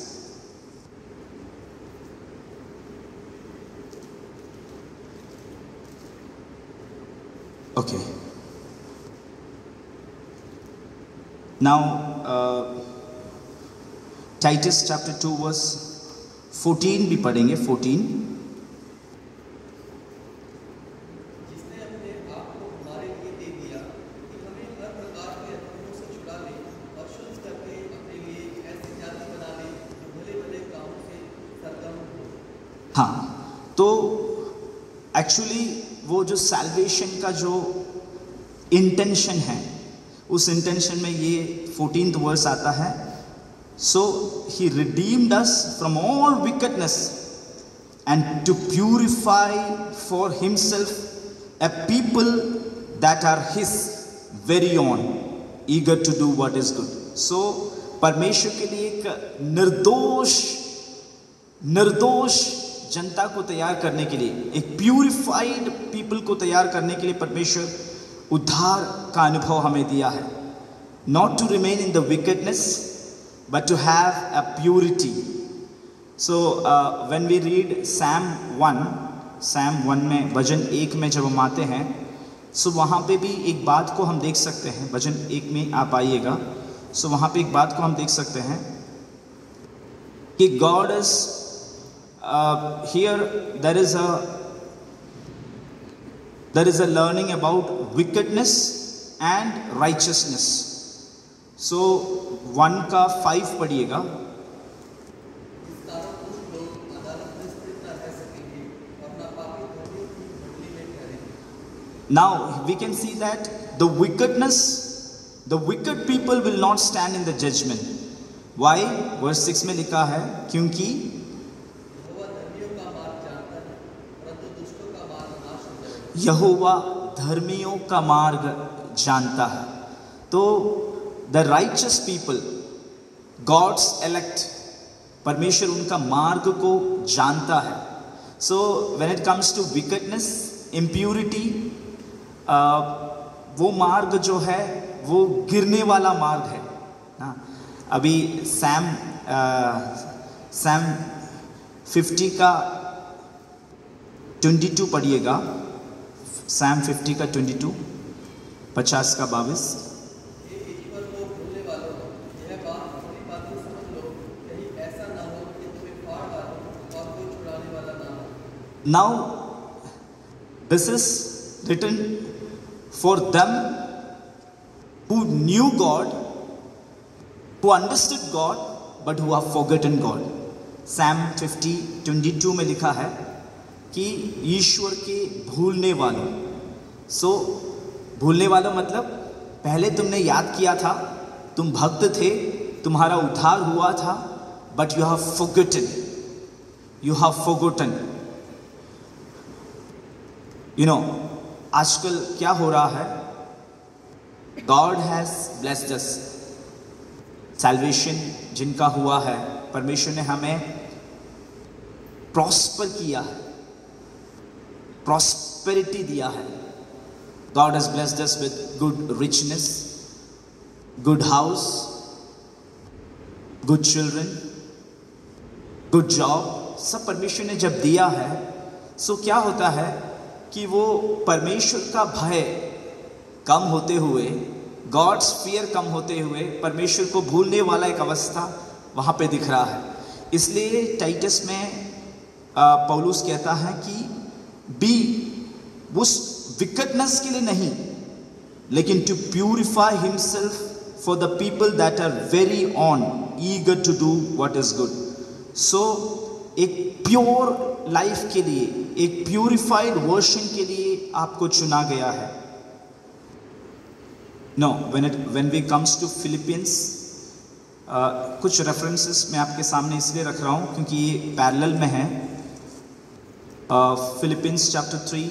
Okay. Now, Titus chapter 2 verse 14 भी पढ़ेंगे। 14, जिसने अपने आप को हमारे लिए दे दिया कि हमें हर प्रकार के अधर्मों से छुड़ा ले और शुद्ध करके अपने लिए ऐसी जाति बना ले जो भले भले कामों से सरगर्म हो। हाँ, तो एक्चुअली वो जो सैल्वेशन का जो इंटेंशन है, उस इंटेंशन में ये 14th वर्स आता है। So he redeemed us from all wickedness and to purify for himself a people that are his very own, eager to do what is good. So परमेश्वर के लिए एक निर्दोष जनता को तैयार करने के लिए, एक प्यूरिफाइड पीपल को तैयार करने के लिए परमेश्वर उद्धार का अनुभव हमें दिया है. Not to remain in the wickedness but to have a purity. So when we read Psalm 1 में, भजन 1 में जब हम आते हैं, सो वहाँ पे भी एक बात को हम देख सकते हैं. भजन 1 में आप आइएगा. सो वहाँ पे एक बात को हम देख सकते हैं कि God is here, there is a learning about wickedness and righteousness. So 1 का 5 पढ़िएगा. इस कारण कुछ लोग अदालत में स्थिर न रह सकेंगे और ना पापी धर्मियों की मंडली में ठहरेंगे. Now we can see that the wicked people will not stand in the judgment. Why? Verse 6 में लिखा है, क्योंकि यहोवा धर्मियों का मार्ग जानता है, परंतु दुष्टों का मार्ग नाश हो जाएगा. यहोवा धर्मियों का मार्ग जानता है. तो the righteous people, God's elect, परमेश्वर उनका मार्ग को जानता है. So when it comes to wickedness, impurity, वो मार्ग जो है वो गिरने वाला मार्ग है ना. अभी सैम 50 का 22 पढ़िएगा. Psalm 50 का 22, 50 का 22. हे ईश्वर को भूलने वालों, यह बात भली भांति समझ लो, कहीं ऐसा ना हो कि तुम्हें फाड़ डालो और कोई छुड़ाने वाला ना हो. Now this is written for them who knew God, who understood God, but who have forgotten God. Psalm 50, 22 में लिखा है कि ईश्वर के भूलने वालों. सो भूलने वालों मतलब पहले तुमने याद किया था, तुम भक्त थे, तुम्हारा उद्धार हुआ था, but you have forgotten. You know, आजकल क्या हो रहा है, God has blessed us. Salvation जिनका हुआ है, परमेश्वर ने हमें प्रॉस्पर किया है, प्रॉस्पेरिटी दिया है. God has blessed us with good richness, good house, good children, good job, सब परमेश्वर ने जब दिया है. सो क्या होता है कि वो परमेश्वर का भय कम होते हुए, गॉड्स फियर कम होते हुए, परमेश्वर को भूलने वाला एक अवस्था वहाँ पे दिख रहा है. इसलिए टाइटस में पौलुस कहता है कि बी, उस विकेडनेस के लिए नहीं, लेकिन to purify himself for the people that are very on eager to do what is good. So एक प्योर लाइफ के लिए, एक प्यूरिफाइड वर्शन के लिए आपको चुना गया है. No, when we comes to Philippians, कुछ रेफरेंसेस मैं आपके सामने इसलिए रख रहा हूँ क्योंकि ये पैरेलल में है. Philippians chapter 3,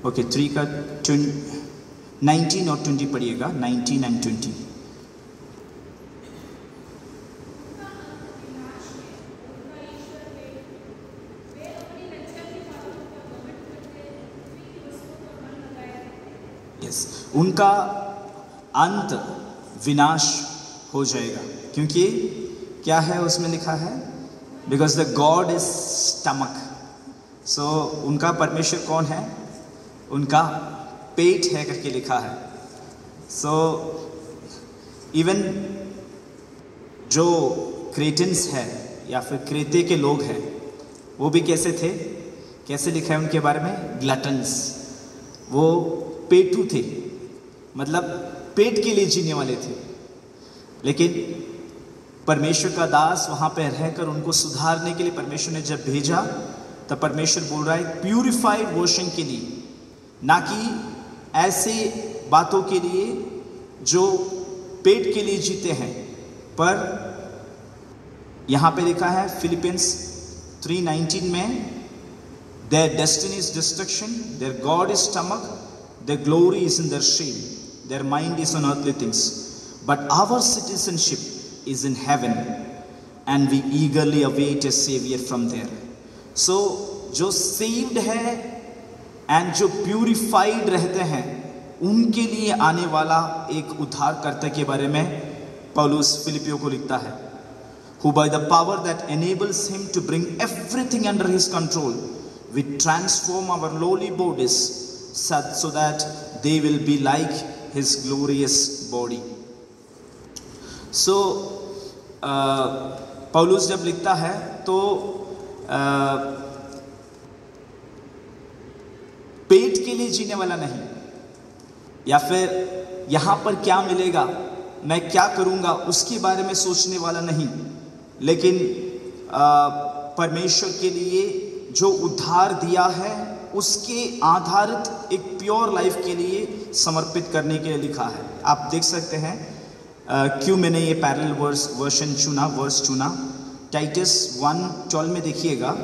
ओके 3 का 19 और 20 पढ़िएगा. 19 and 20. यस, उनका अंत विनाश हो जाएगा, क्योंकि क्या है उसमें लिखा है, because the God is stomach. So उनका परमेश्वर कौन है, उनका पेट है करके लिखा है. सो इवन जो क्रेटेंस है या फिर क्रेते के लोग हैं, वो भी कैसे थे, कैसे लिखा है उनके बारे में, ग्लटन्स. वो पेटू थे, मतलब पेट के लिए जीने वाले थे. लेकिन परमेश्वर का दास वहाँ पे रहकर उनको सुधारने के लिए परमेश्वर ने जब भेजा, तब परमेश्वर बोल रहा है प्यूरिफाइड वर्शन के लिए, ना कि ऐसे बातों के लिए जो पेट के लिए जीते हैं. पर यहाँ पे लिखा है फिलिपियंस 3:19 में, their destiny is destruction, their god is stomach their glory is in their shame, their mind is on earthly things. But our citizenship is in heaven, and we eagerly await a savior from there. So जो saved है and जो purified रहते हैं, उनके लिए आने वाला एक उद्धारकर्ता के बारे में पौलुस फिलिपियों को लिखता है, who by the power that enables him to bring everything under his control, we transform our lowly bodies so that they will be like his glorious body. So पौलुस जब लिखता है तो पेट के लिए जीने वाला नहीं, या फिर यहाँ पर क्या मिलेगा, मैं क्या करूँगा, उसके बारे में सोचने वाला नहीं, लेकिन परमेश्वर के लिए जो उद्धार दिया है उसके आधारित एक प्योर लाइफ के लिए समर्पित करने के लिए लिखा है। आप देख सकते हैं क्यों मैंने ये पैरेलल वर्स चुना। टाइटस 1:12 में देखिएगा,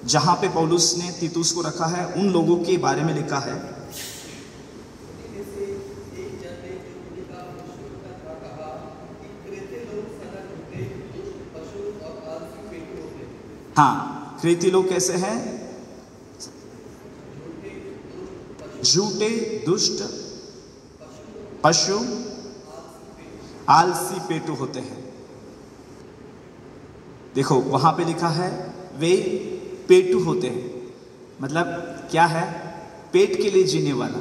जहां पे पौलुस ने तीतुस को रखा है, उन लोगों के बारे में लिखा है। हाँ, क्रेती लोग कैसे हैं? झूठे, दुष्ट, पशु, आलसी पेटू होते हैं। देखो वहां पे लिखा है वे पेटू होते हैं, मतलब क्या है? पेट के लिए जीने वाला।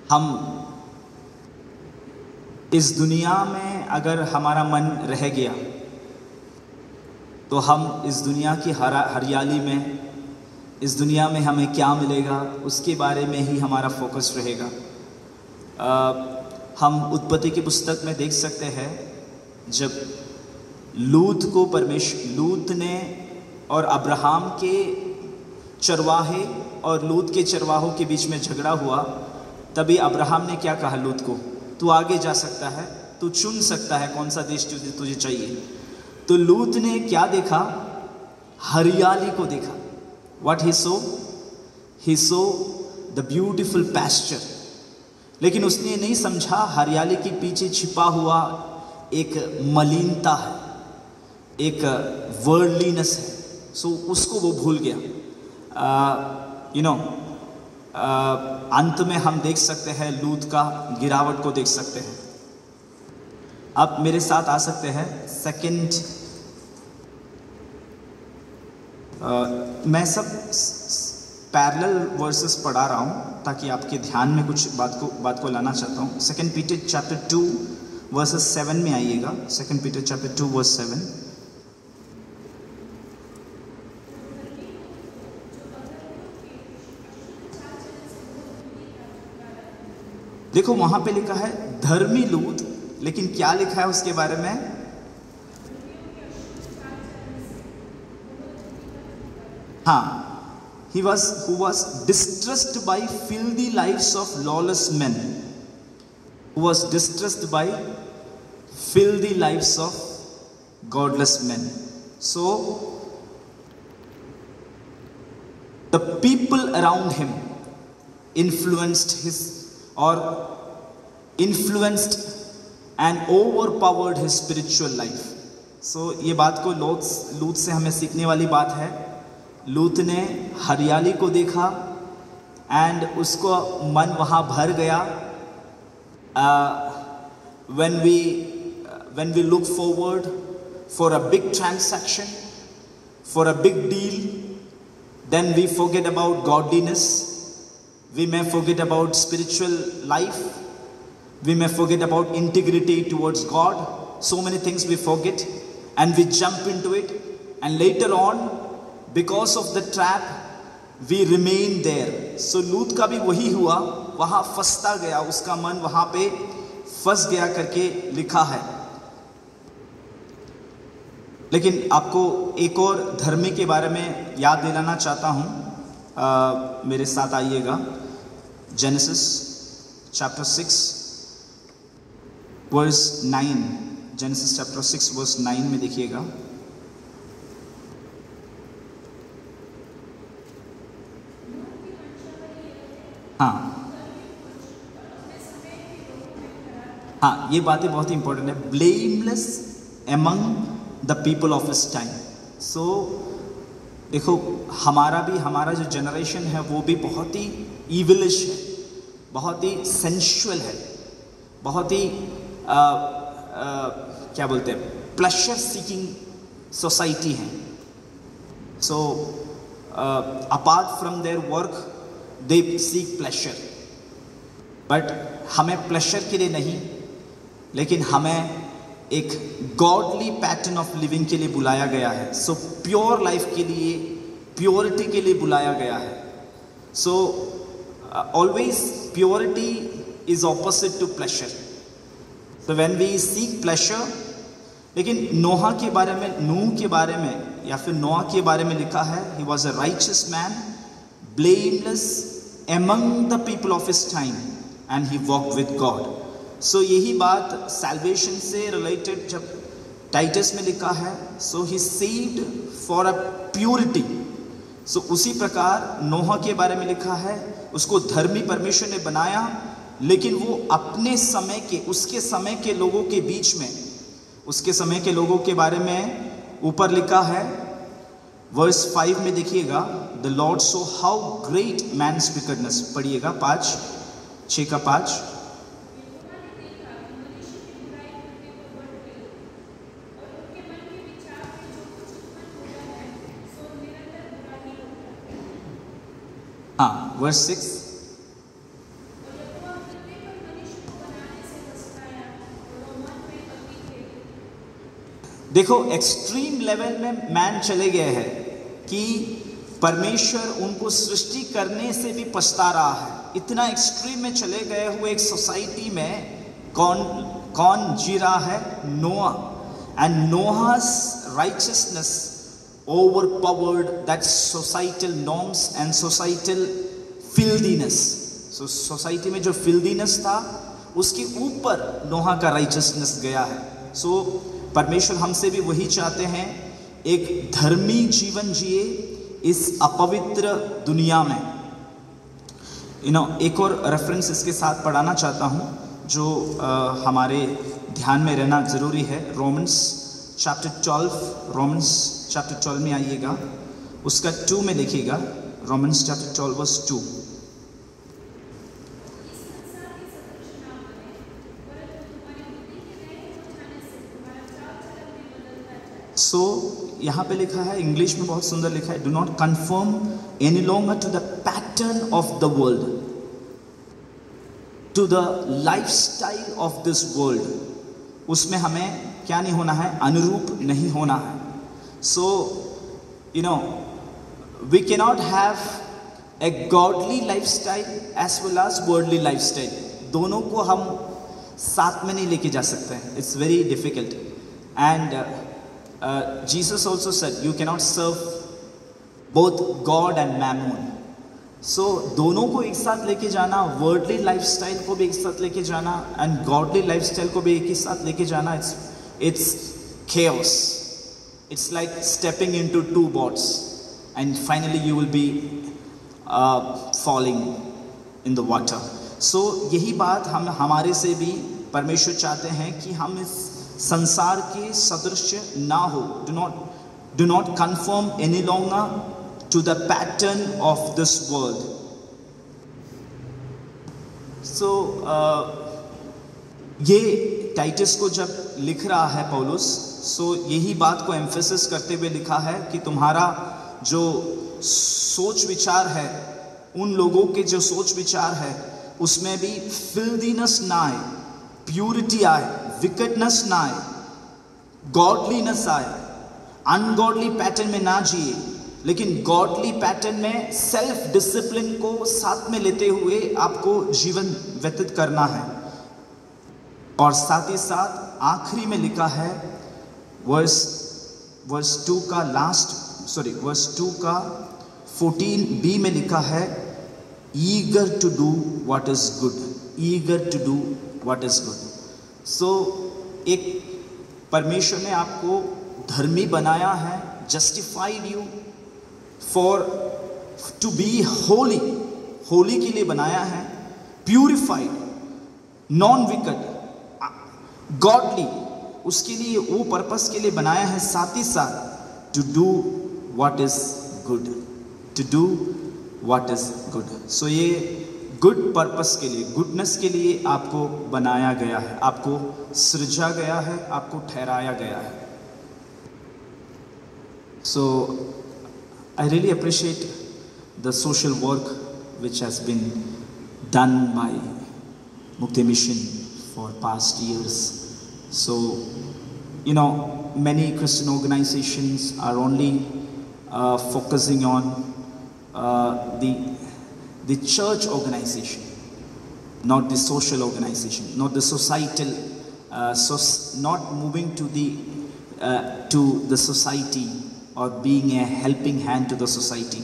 हम इस दुनिया में अगर हमारा मन रह गया तो हम इस दुनिया की हरियाली में, इस दुनिया में हमें क्या मिलेगा उसके बारे में ही हमारा फोकस रहेगा। हम उत्पत्ति की पुस्तक में देख सकते हैं, जब लूत ने और अब्राहम के चरवाहे और लूत के चरवाहों के बीच में झगड़ा हुआ, तभी अब्राहम ने क्या कहा लूत को, तू आगे जा सकता है, तू चुन सकता है कौन सा देश तुझे चाहिए। तो लूत ने क्या देखा? हरियाली को देखा। What he saw? He saw the beautiful pasture. लेकिन उसने नहीं समझा हरियाली के पीछे छिपा हुआ एक मलिनता है, एक वर्ल्डलीनेस है। सो उसको वो भूल गया। अंत में हम देख सकते हैं लूत का गिरावट को देख सकते हैं। आप मेरे साथ आ सकते हैं सेकंड। मैं सब पैरेलल वर्सेस पढ़ा रहा हूँ ताकि आपके ध्यान में कुछ बात को लाना चाहता हूँ। 2 पीटर चैप्टर 2 वर्सेस 7 में आइएगा। 2 पीटर चैप्टर 2 वर्स 7। देखो वहां पे लिखा है धर्मी लूत, लेकिन क्या लिखा है उसके बारे में? हाँ, who was distressed by filthy lives of lawless men. Who was distressed by filthy lives of godless men. So the people around him influenced and overpowered his spiritual life. So ये बात को लूत से हमें सीखने वाली बात है। लूत ने हरियाली को देखा एंड उसको मन वहाँ भर गया। when we look forward for a big transaction, for a big deal, then we forget about godliness. We may forget about spiritual life. We may forget about integrity towards God. So many things we forget and we jump into it, and later on because of the trap we remain there. So लूत का भी वही हुआ, वहाँ फंसता गया, उसका मन वहाँ पे फंस गया करके लिखा है। लेकिन आपको एक और धर्मी के बारे में याद दिलाना चाहता हूँ। मेरे साथ आइएगा। Genesis chapter 6 verse 9 Genesis chapter 6 verse 9 में देखिएगा। हाँ, ये बातें बहुत ही इंपॉर्टेंट है। Blameless among the people of his time. So देखो, हमारा जो जनरेशन है वो भी बहुत ही ईविलिश है, बहुत ही सेंशुअल है, बहुत ही क्या बोलते हैं, प्लेजर सीकिंग सोसाइटी है। So apart from their work they seek pleasure, but हमें प्लेजर के लिए नहीं, लेकिन हमें एक गॉडली पैटर्न ऑफ लिविंग के लिए बुलाया गया है। सो प्योर लाइफ के लिए, प्योरिटी के लिए बुलाया गया है। So always purity is opposite to pleasure. So when we seek pleasure, लेकिन नोहा के बारे में, नूह के बारे में या फिर नोहा के बारे में लिखा है, he was a righteous man, blameless among the people of his time, and he walked with God. So यही बात सैल्वेशन से रिलेटेड जब टाइटस में लिखा है, so he saved for a purity. सो उसी प्रकार नोहा के बारे में लिखा है, उसको धर्मी परमेश्वर ने बनाया, लेकिन वो अपने समय के, उसके समय के लोगों के बीच में, उसके समय के लोगों के बारे में ऊपर लिखा है वर्स 5 में देखिएगा, the Lord saw how great man's wickedness. पढ़िएगा 6:5। हाँ, वर्स 6। देखो, एक्सट्रीम लेवल में मैन चले गए हैं कि परमेश्वर उनको सृष्टि करने से भी पछता रहा है। इतना एक्सट्रीम में चले गए हुए एक सोसाइटी में कौन जी रहा है? नोआ। एंड नोहा's righteousness overpowered that societal norms and societal filthiness. So society में जो filthiness था उसके ऊपर नोहा का righteousness गया है। So परमेश्वर हमसे भी वही चाहते हैं, एक धर्मी जीवन जिए इस अपवित्र दुनिया में। एक और रेफरेंस इसके साथ पढ़ाना चाहता हूँ जो हमारे ध्यान में रहना ज़रूरी है। रोमन्स चैप्टर 12 में आइएगा, उसका 2 में देखिएगा। Romans chapter 12 verse 2। सो यहाँ पे लिखा है, इंग्लिश में बहुत सुंदर लिखा है, do not confirm any longer to the pattern of the world, to the life style of this world. उसमें हमें क्या नहीं होना है? अनुरूप नहीं होना है। So we cannot have a godly life style as well as worldly life style. दोनों को हम साथ में नहीं लेके जा सकते हैं। It's very difficult. And Jesus also said you cannot serve both God and mammon. So दोनों को एक साथ लेके जाना, वर्ल्डली लाइफस्टाइल को भी एक साथ लेके जाना एंड गॉडली लाइफस्टाइल को भी एक ही साथ लेके जाना, it's chaos. It's like stepping into two boats and finally you will be falling in the water. So यही बात हमारे से भी परमेश्वर चाहते हैं कि हम इस संसार के सदृश ना हो। Do not confirm any longer to the pattern of this world. So ये टाइटस को जब लिख रहा है पौलुस, सो यही बात को एम्फेसिस करते हुए लिखा है कि तुम्हारा जो सोच विचार है, उन लोगों के जो सोच विचार है उसमें भी फिल्दीनेस ना आए, प्यूरिटी आए, विकेटनेस ना आए, गॉडलीनेस आए। अनगॉडली पैटर्न में ना जिए, लेकिन गॉडली पैटर्न में सेल्फ डिसिप्लिन को साथ में लेते हुए आपको जीवन व्यतीत करना है। और साथ ही साथ आखिरी में लिखा है वर्स 2 का 14b में लिखा है, eager to do what is good, eager to do what is good. So एक परमेश्वर ने आपको धर्मी बनाया है, justified you for to be holy, holy के लिए बनाया है, प्यूरिफाइड, नॉन विकेट, गॉडली, उसके लिए वो पर्पस के लिए बनाया है, साथ ही साथ to do what is good, to do what is good. So ये गुड पर्पस के लिए, गुडनेस के लिए आपको बनाया गया है, आपको सृजा गया है, आपको ठहराया गया है। So I really appreciate the social work which has been done by Mukti Mission for past years. So, you know, many Christian organizations are only focusing on the church organization, not the social organization, not the societal, not moving to the society or being a helping hand to the society.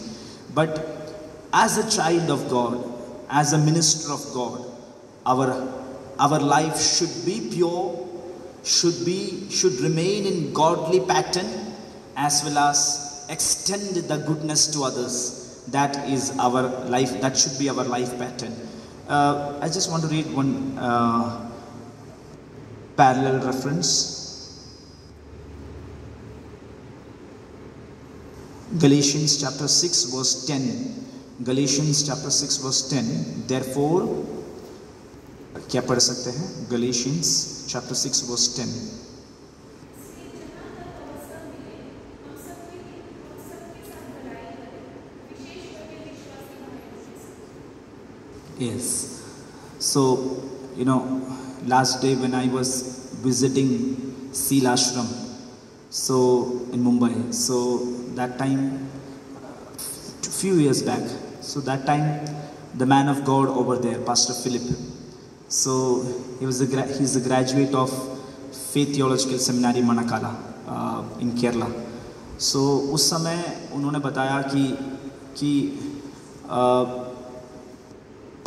But as a child of God, as a minister of God, our life should be pure, should remain in godly pattern, as well as extend the goodness to others. That is our life, that should be our life pattern. I just want to read one parallel reference. Galatians chapter 6 verse 10. Galatians chapter 6 verse 10. Therefore, क्या पढ़ सकते हैं? Galatians chapter 6 verse 10. Yes. So, you know, last day when I was visiting Seal Ashram, so in Mumbai, so that time, few years back, so that time the man of God over there, Pastor Philip, so he's a graduate of Faith Theological Seminary Manakala in Kerala. So उस समय उन्होंने बताया कि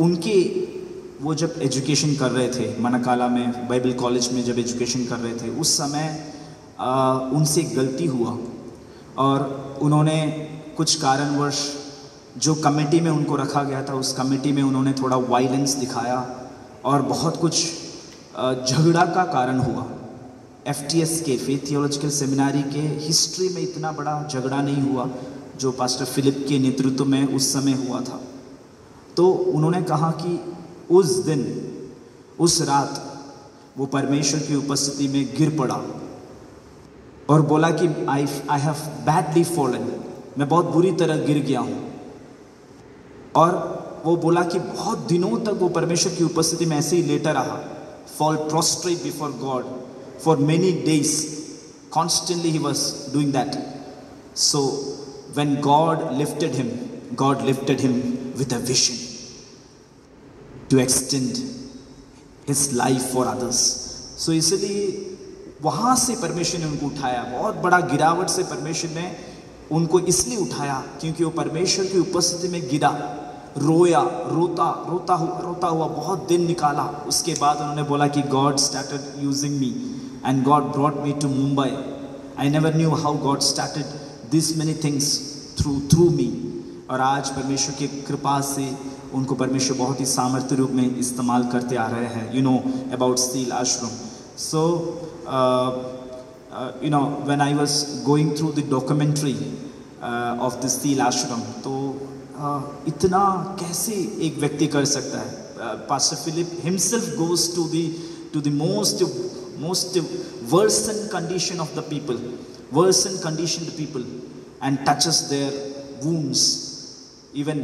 उनके वो जब education कर रहे थे मनकाला में, बाइबल कॉलेज में जब एजुकेशन कर रहे थे, उस समय उनसे गलती हुआ और उन्होंने कुछ कारणवश जो कमेटी में उनको रखा गया था, उस कमेटी में उन्होंने थोड़ा वायलेंस दिखाया और बहुत कुछ झगड़ा का कारण हुआ। FTS के, फेथ थियोलॉजिकल सेमिनारी के हिस्ट्री में इतना बड़ा झगड़ा नहीं हुआ जो पास्टर फिलिप के नेतृत्व में उस समय हुआ था। तो उन्होंने कहा कि उस दिन, उस रात वो परमेश्वर की उपस्थिति में गिर पड़ा और बोला कि आई हैव बैडली फॉलन, मैं बहुत बुरी तरह गिर गया हूँ। और वो बोला कि बहुत दिनों तक वो परमेश्वर की उपस्थिति में ऐसे ही लेटा रहा, fall prostate before God for many days, constantly he was doing that. So when God lifted him with a vision to extend his life for others. So इसलिए वहाँ से परमेश्वर ने उनको उठाया, बहुत बड़ा गिरावट से परमेश्वर ने उनको इसलिए उठाया क्योंकि वो परमेश्वर की उपस्थिति में गिरा, रोया, रोता हुआ बहुत दिन निकाला। उसके बाद उन्होंने बोला कि God started using me and God brought me to Mumbai. I never knew how God started this many things through me. और आज परमेश्वर की कृपा से उनको परमेश्वर बहुत ही सामर्थ्य रूप में इस्तेमाल करते आ रहे हैं। You know about Seal Ashram. So you know, when I was going through the documentary of the Seal Ashram, तो इतना कैसे एक व्यक्ति कर सकता है? Pastor Philip himself goes to the most worsened condition of the people, worsened conditioned people, and touches their wounds. Even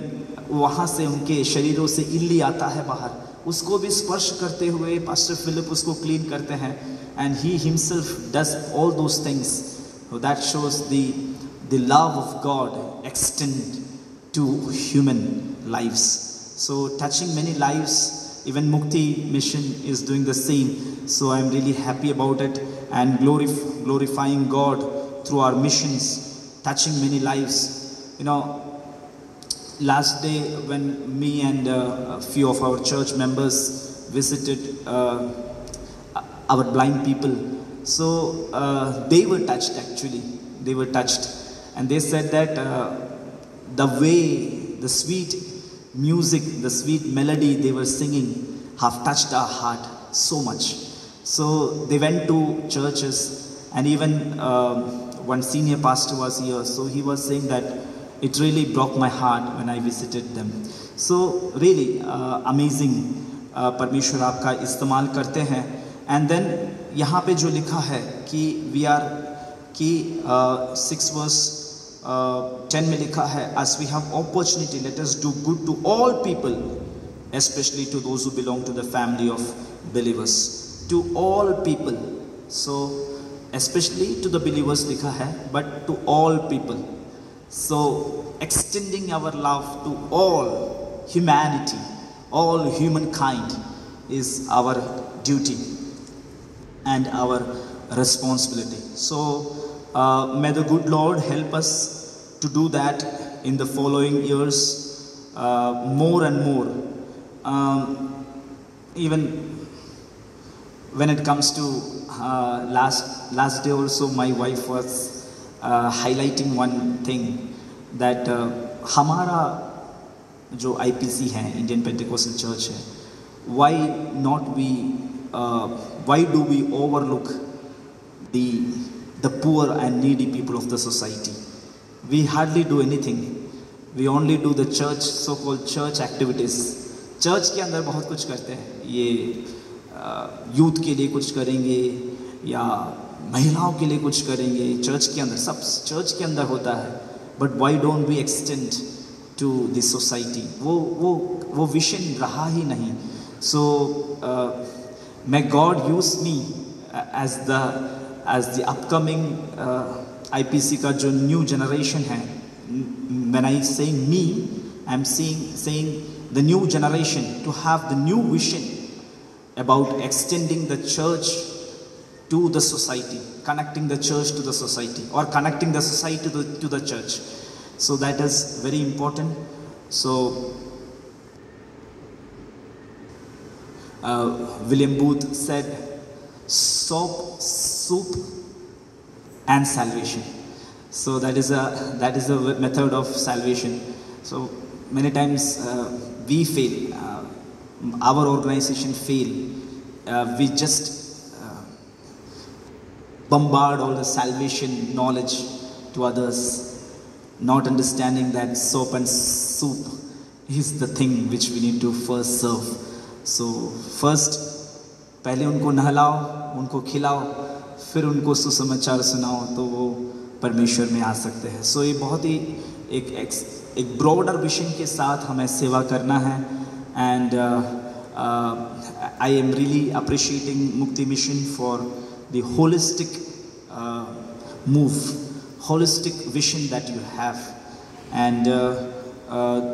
वहाँ से उनके शरीरों से इल्ली आता है बाहर, उसको भी स्पर्श करते हुए पास्टर फिलिप उसको क्लीन करते हैं। And he himself does all those things. That shows the love of God extend to human lives. So touching many lives, even Mukti mission is doing the same. So I am really happy about it and glorifying God through our missions, touching many lives. You know, last day when me and a few of our church members visited our blind people, So they were touched actually. They were touched, and they said that the way, the sweet music, the sweet melody they were singing have touched our heart so much. So they went to churches, and even one senior pastor was here, so he was saying that it really broke my heart when I visited them. So really amazing, परमेश्वर आपका इस्तेमाल करते हैं. And then यहाँ पे जो लिखा है कि वी आर कि 6 verse 10 में लिखा है, as we have opportunity let us do good to all people, especially to those who belong to the family of believers. To all people. So especially to the believers लिखा है, but to all people. So extending our love to all humanity, all humankind is our duty and our responsibility. So may the good Lord help us to do that in the following years, more and more. Even when it comes to last day also, my wife was highlighting one thing, that हमारा जो IPC है, Indian Pentecostal Church है, why do we overlook the poor and needy people of the society? We hardly do anything. We only do the church, so-called church activities. Church के अंदर बहुत कुछ करते हैं, ये यूथ के लिए कुछ करेंगे या महिलाओं के लिए कुछ करेंगे, चर्च के अंदर सब चर्च के अंदर होता है. But why don't we extend to this society? वो विजन रहा ही नहीं. So may God use me as the upcoming IPC का जो न्यू जनरेशन है. When I saying me, I am saying the new generation to have the new vision about extending the church to the society, connecting the church to the society, or connecting the society to the church. So that is very important. So William Booth said, soap, soup and salvation. So that is a method of salvation. So many times we fail, our organization fail, we just bombard all the salvation knowledge to others, not understanding that soap and soup is the thing which we need to first serve. So first पहले उनको नहलाओ, उनको खिलाओ, फिर उनको सुसमाचार सुनाओ, तो वो परमेश्वर में आ सकते हैं. सो ये बहुत ही एक ब्रॉडर विजन के साथ हमें सेवा करना है. And I am really appreciating Mukti mission for the holistic move, holistic vision that you have. And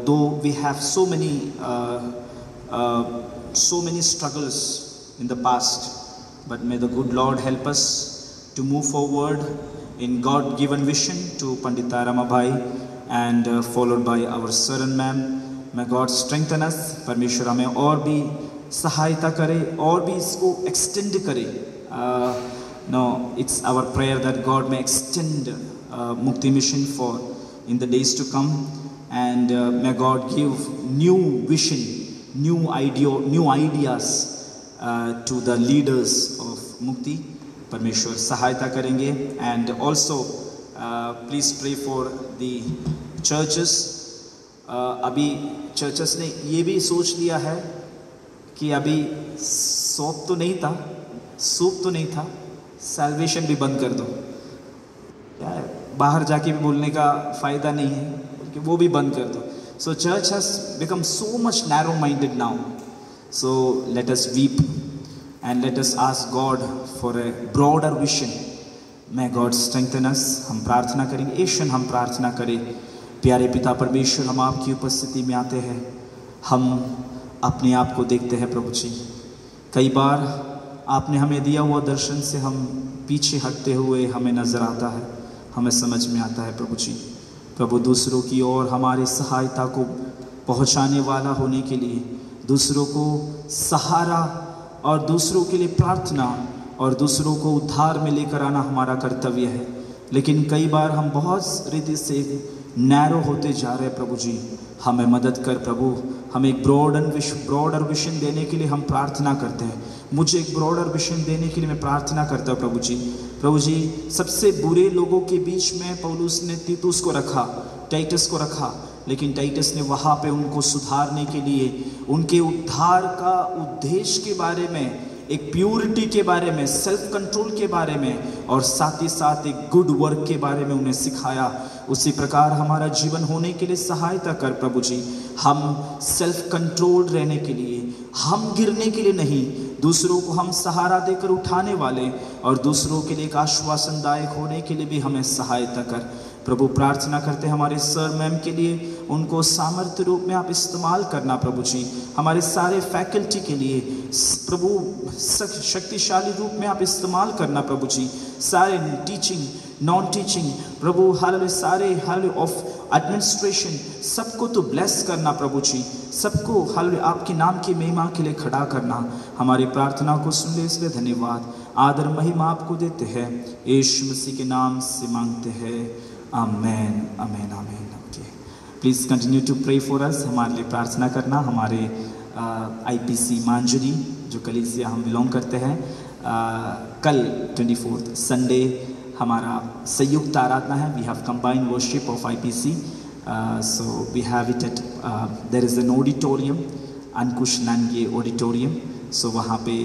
though we have so many struggles in the past, but may the good Lord help us to move forward in God-given vision to Pandita Ramabhai and followed by our Saran ma'am. May God strengthen us. परमेश्वर हमें और भी सहायता करे और भी इसको extend करे. No, it's our prayer that God may extend Mukti Mission for in the days to come, and may God give new vision, new ideas to the leaders of Mukti. परमेश्वर सहायता करेंगे. And also please pray for the churches. अभी churches ने ये भी सोच लिया है कि अभी सोप तो नहीं था, सूप तो नहीं था, salvation भी बंद कर दो. बाहर जाके भी बोलने का फ़ायदा नहीं है, कि वो भी बंद कर दो. So church has become so much narrow-minded now. So let us weep and let us ask God for a broader vision. May God strengthen us. हम प्रार्थना करेंगे. ईश्वर हम प्रार्थना करें. प्यारे पिता परमेश्वर, हम आपकी उपस्थिति में आते हैं. हम अपने आप को देखते हैं प्रभु जी. कई बार आपने हमें दिया हुआ दर्शन से हम पीछे हटते हुए हमें नज़र आता है, हमें समझ में आता है प्रभु जी. प्रभु दूसरों की ओर हमारी सहायता को पहुंचाने वाला होने के लिए, दूसरों को सहारा और दूसरों के लिए प्रार्थना और दूसरों को उद्धार में लेकर आना हमारा कर्तव्य है। लेकिन कई बार हम बहुत रीति से नैरो होते जा रहे हैं। प्रभु जी हमें मदद कर प्रभु, हमें एक ब्रॉडर विजन देने के लिए हम प्रार्थना करते हैं। मुझे एक ब्रॉडर विजन देने के लिए मैं प्रार्थना करता हूँ प्रभु जी। प्रभु जी सबसे बुरे लोगों के बीच में पौलुस ने तीतुस को रखा, टाइटस को रखा, लेकिन टाइटस ने वहाँ पे उनको सुधारने के लिए, उनके उद्धार का उद्देश्य के बारे में, एक प्यूरिटी के बारे में, सेल्फ कंट्रोल के बारे में और साथ ही साथ एक गुड वर्क के बारे में उन्हें सिखाया। उसी प्रकार हमारा जीवन होने के लिए सहायता कर प्रभु जी। हम सेल्फ कंट्रोल रहने के लिए, हम गिरने के लिए नहीं, दूसरों को हम सहारा देकर उठाने वाले और दूसरों के लिए एक आश्वासनदायक होने के लिए भी हमें सहायता कर प्रभु। प्रार्थना करते हैं हमारे सर मैम के लिए, उनको सामर्थ्य रूप में आप इस्तेमाल करना प्रभु जी। हमारे सारे फैकल्टी के लिए प्रभु शक्तिशाली रूप में आप इस्तेमाल करना प्रभु जी। सारे टीचिंग, नॉन टीचिंग प्रभु, हालेलुया, सारे हालेलुया ऑफ एडमिनिस्ट्रेशन, सबको तो ब्लेस करना प्रभु जी। सबको हालेलुया आपके नाम की महिमा के लिए खड़ा करना। हमारी प्रार्थना को सुन ले इसलिए धन्यवाद, आदर महिमा आपको देते हैं, यीशु मसीह के नाम से मांगते हैं, आमेन आमेन आमेन। Okay, please continue to pray for us. हमारे लिए प्रार्थना करना। हमारे IPC मांजरी जो कलीसिया हम बिलोंग करते हैं, कल 24 संडे हमारा संयुक्त आराधना है। We have combined worship of IPC, so we have it at there is an auditorium, Ankush Nange auditorium. So वहाँ पे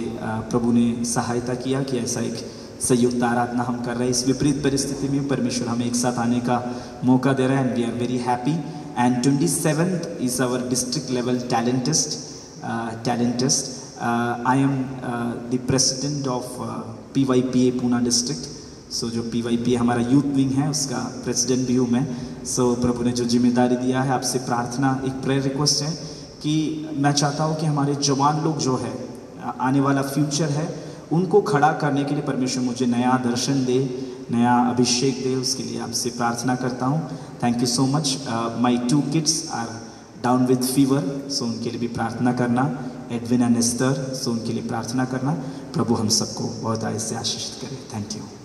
प्रभु ने सहायता किया कि ऐसा एक संयुक्त आराधना हम कर रहे हैं। इस विपरीत परिस्थिति में परमेश्वर हमें एक साथ आने का मौका दे रहा है and we are very happy. And 27th is our district level talent test. I am the president of PYPA Poona district. So जो PYPA हमारा यूथ विंग है उसका प्रेसिडेंट भी हूँ मैं। सो प्रभु ने जो जिम्मेदारी दिया है, आपसे प्रार्थना, एक प्रेयर रिक्वेस्ट है कि मैं चाहता हूँ कि हमारे जवान लोग जो है, आने वाला फ्यूचर है, उनको खड़ा करने के लिए परमेश्वर मुझे नया दर्शन दे, नया अभिषेक दे, उसके लिए आपसे प्रार्थना करता हूँ। Thank you so much. My 2 kids are down with fever, so उनके लिए भी प्रार्थना करना। एडविन एंड एस्टर, सो उनके लिए प्रार्थना करना। प्रभु हम सबको बहुत आय से आशीषित करे। Thank you.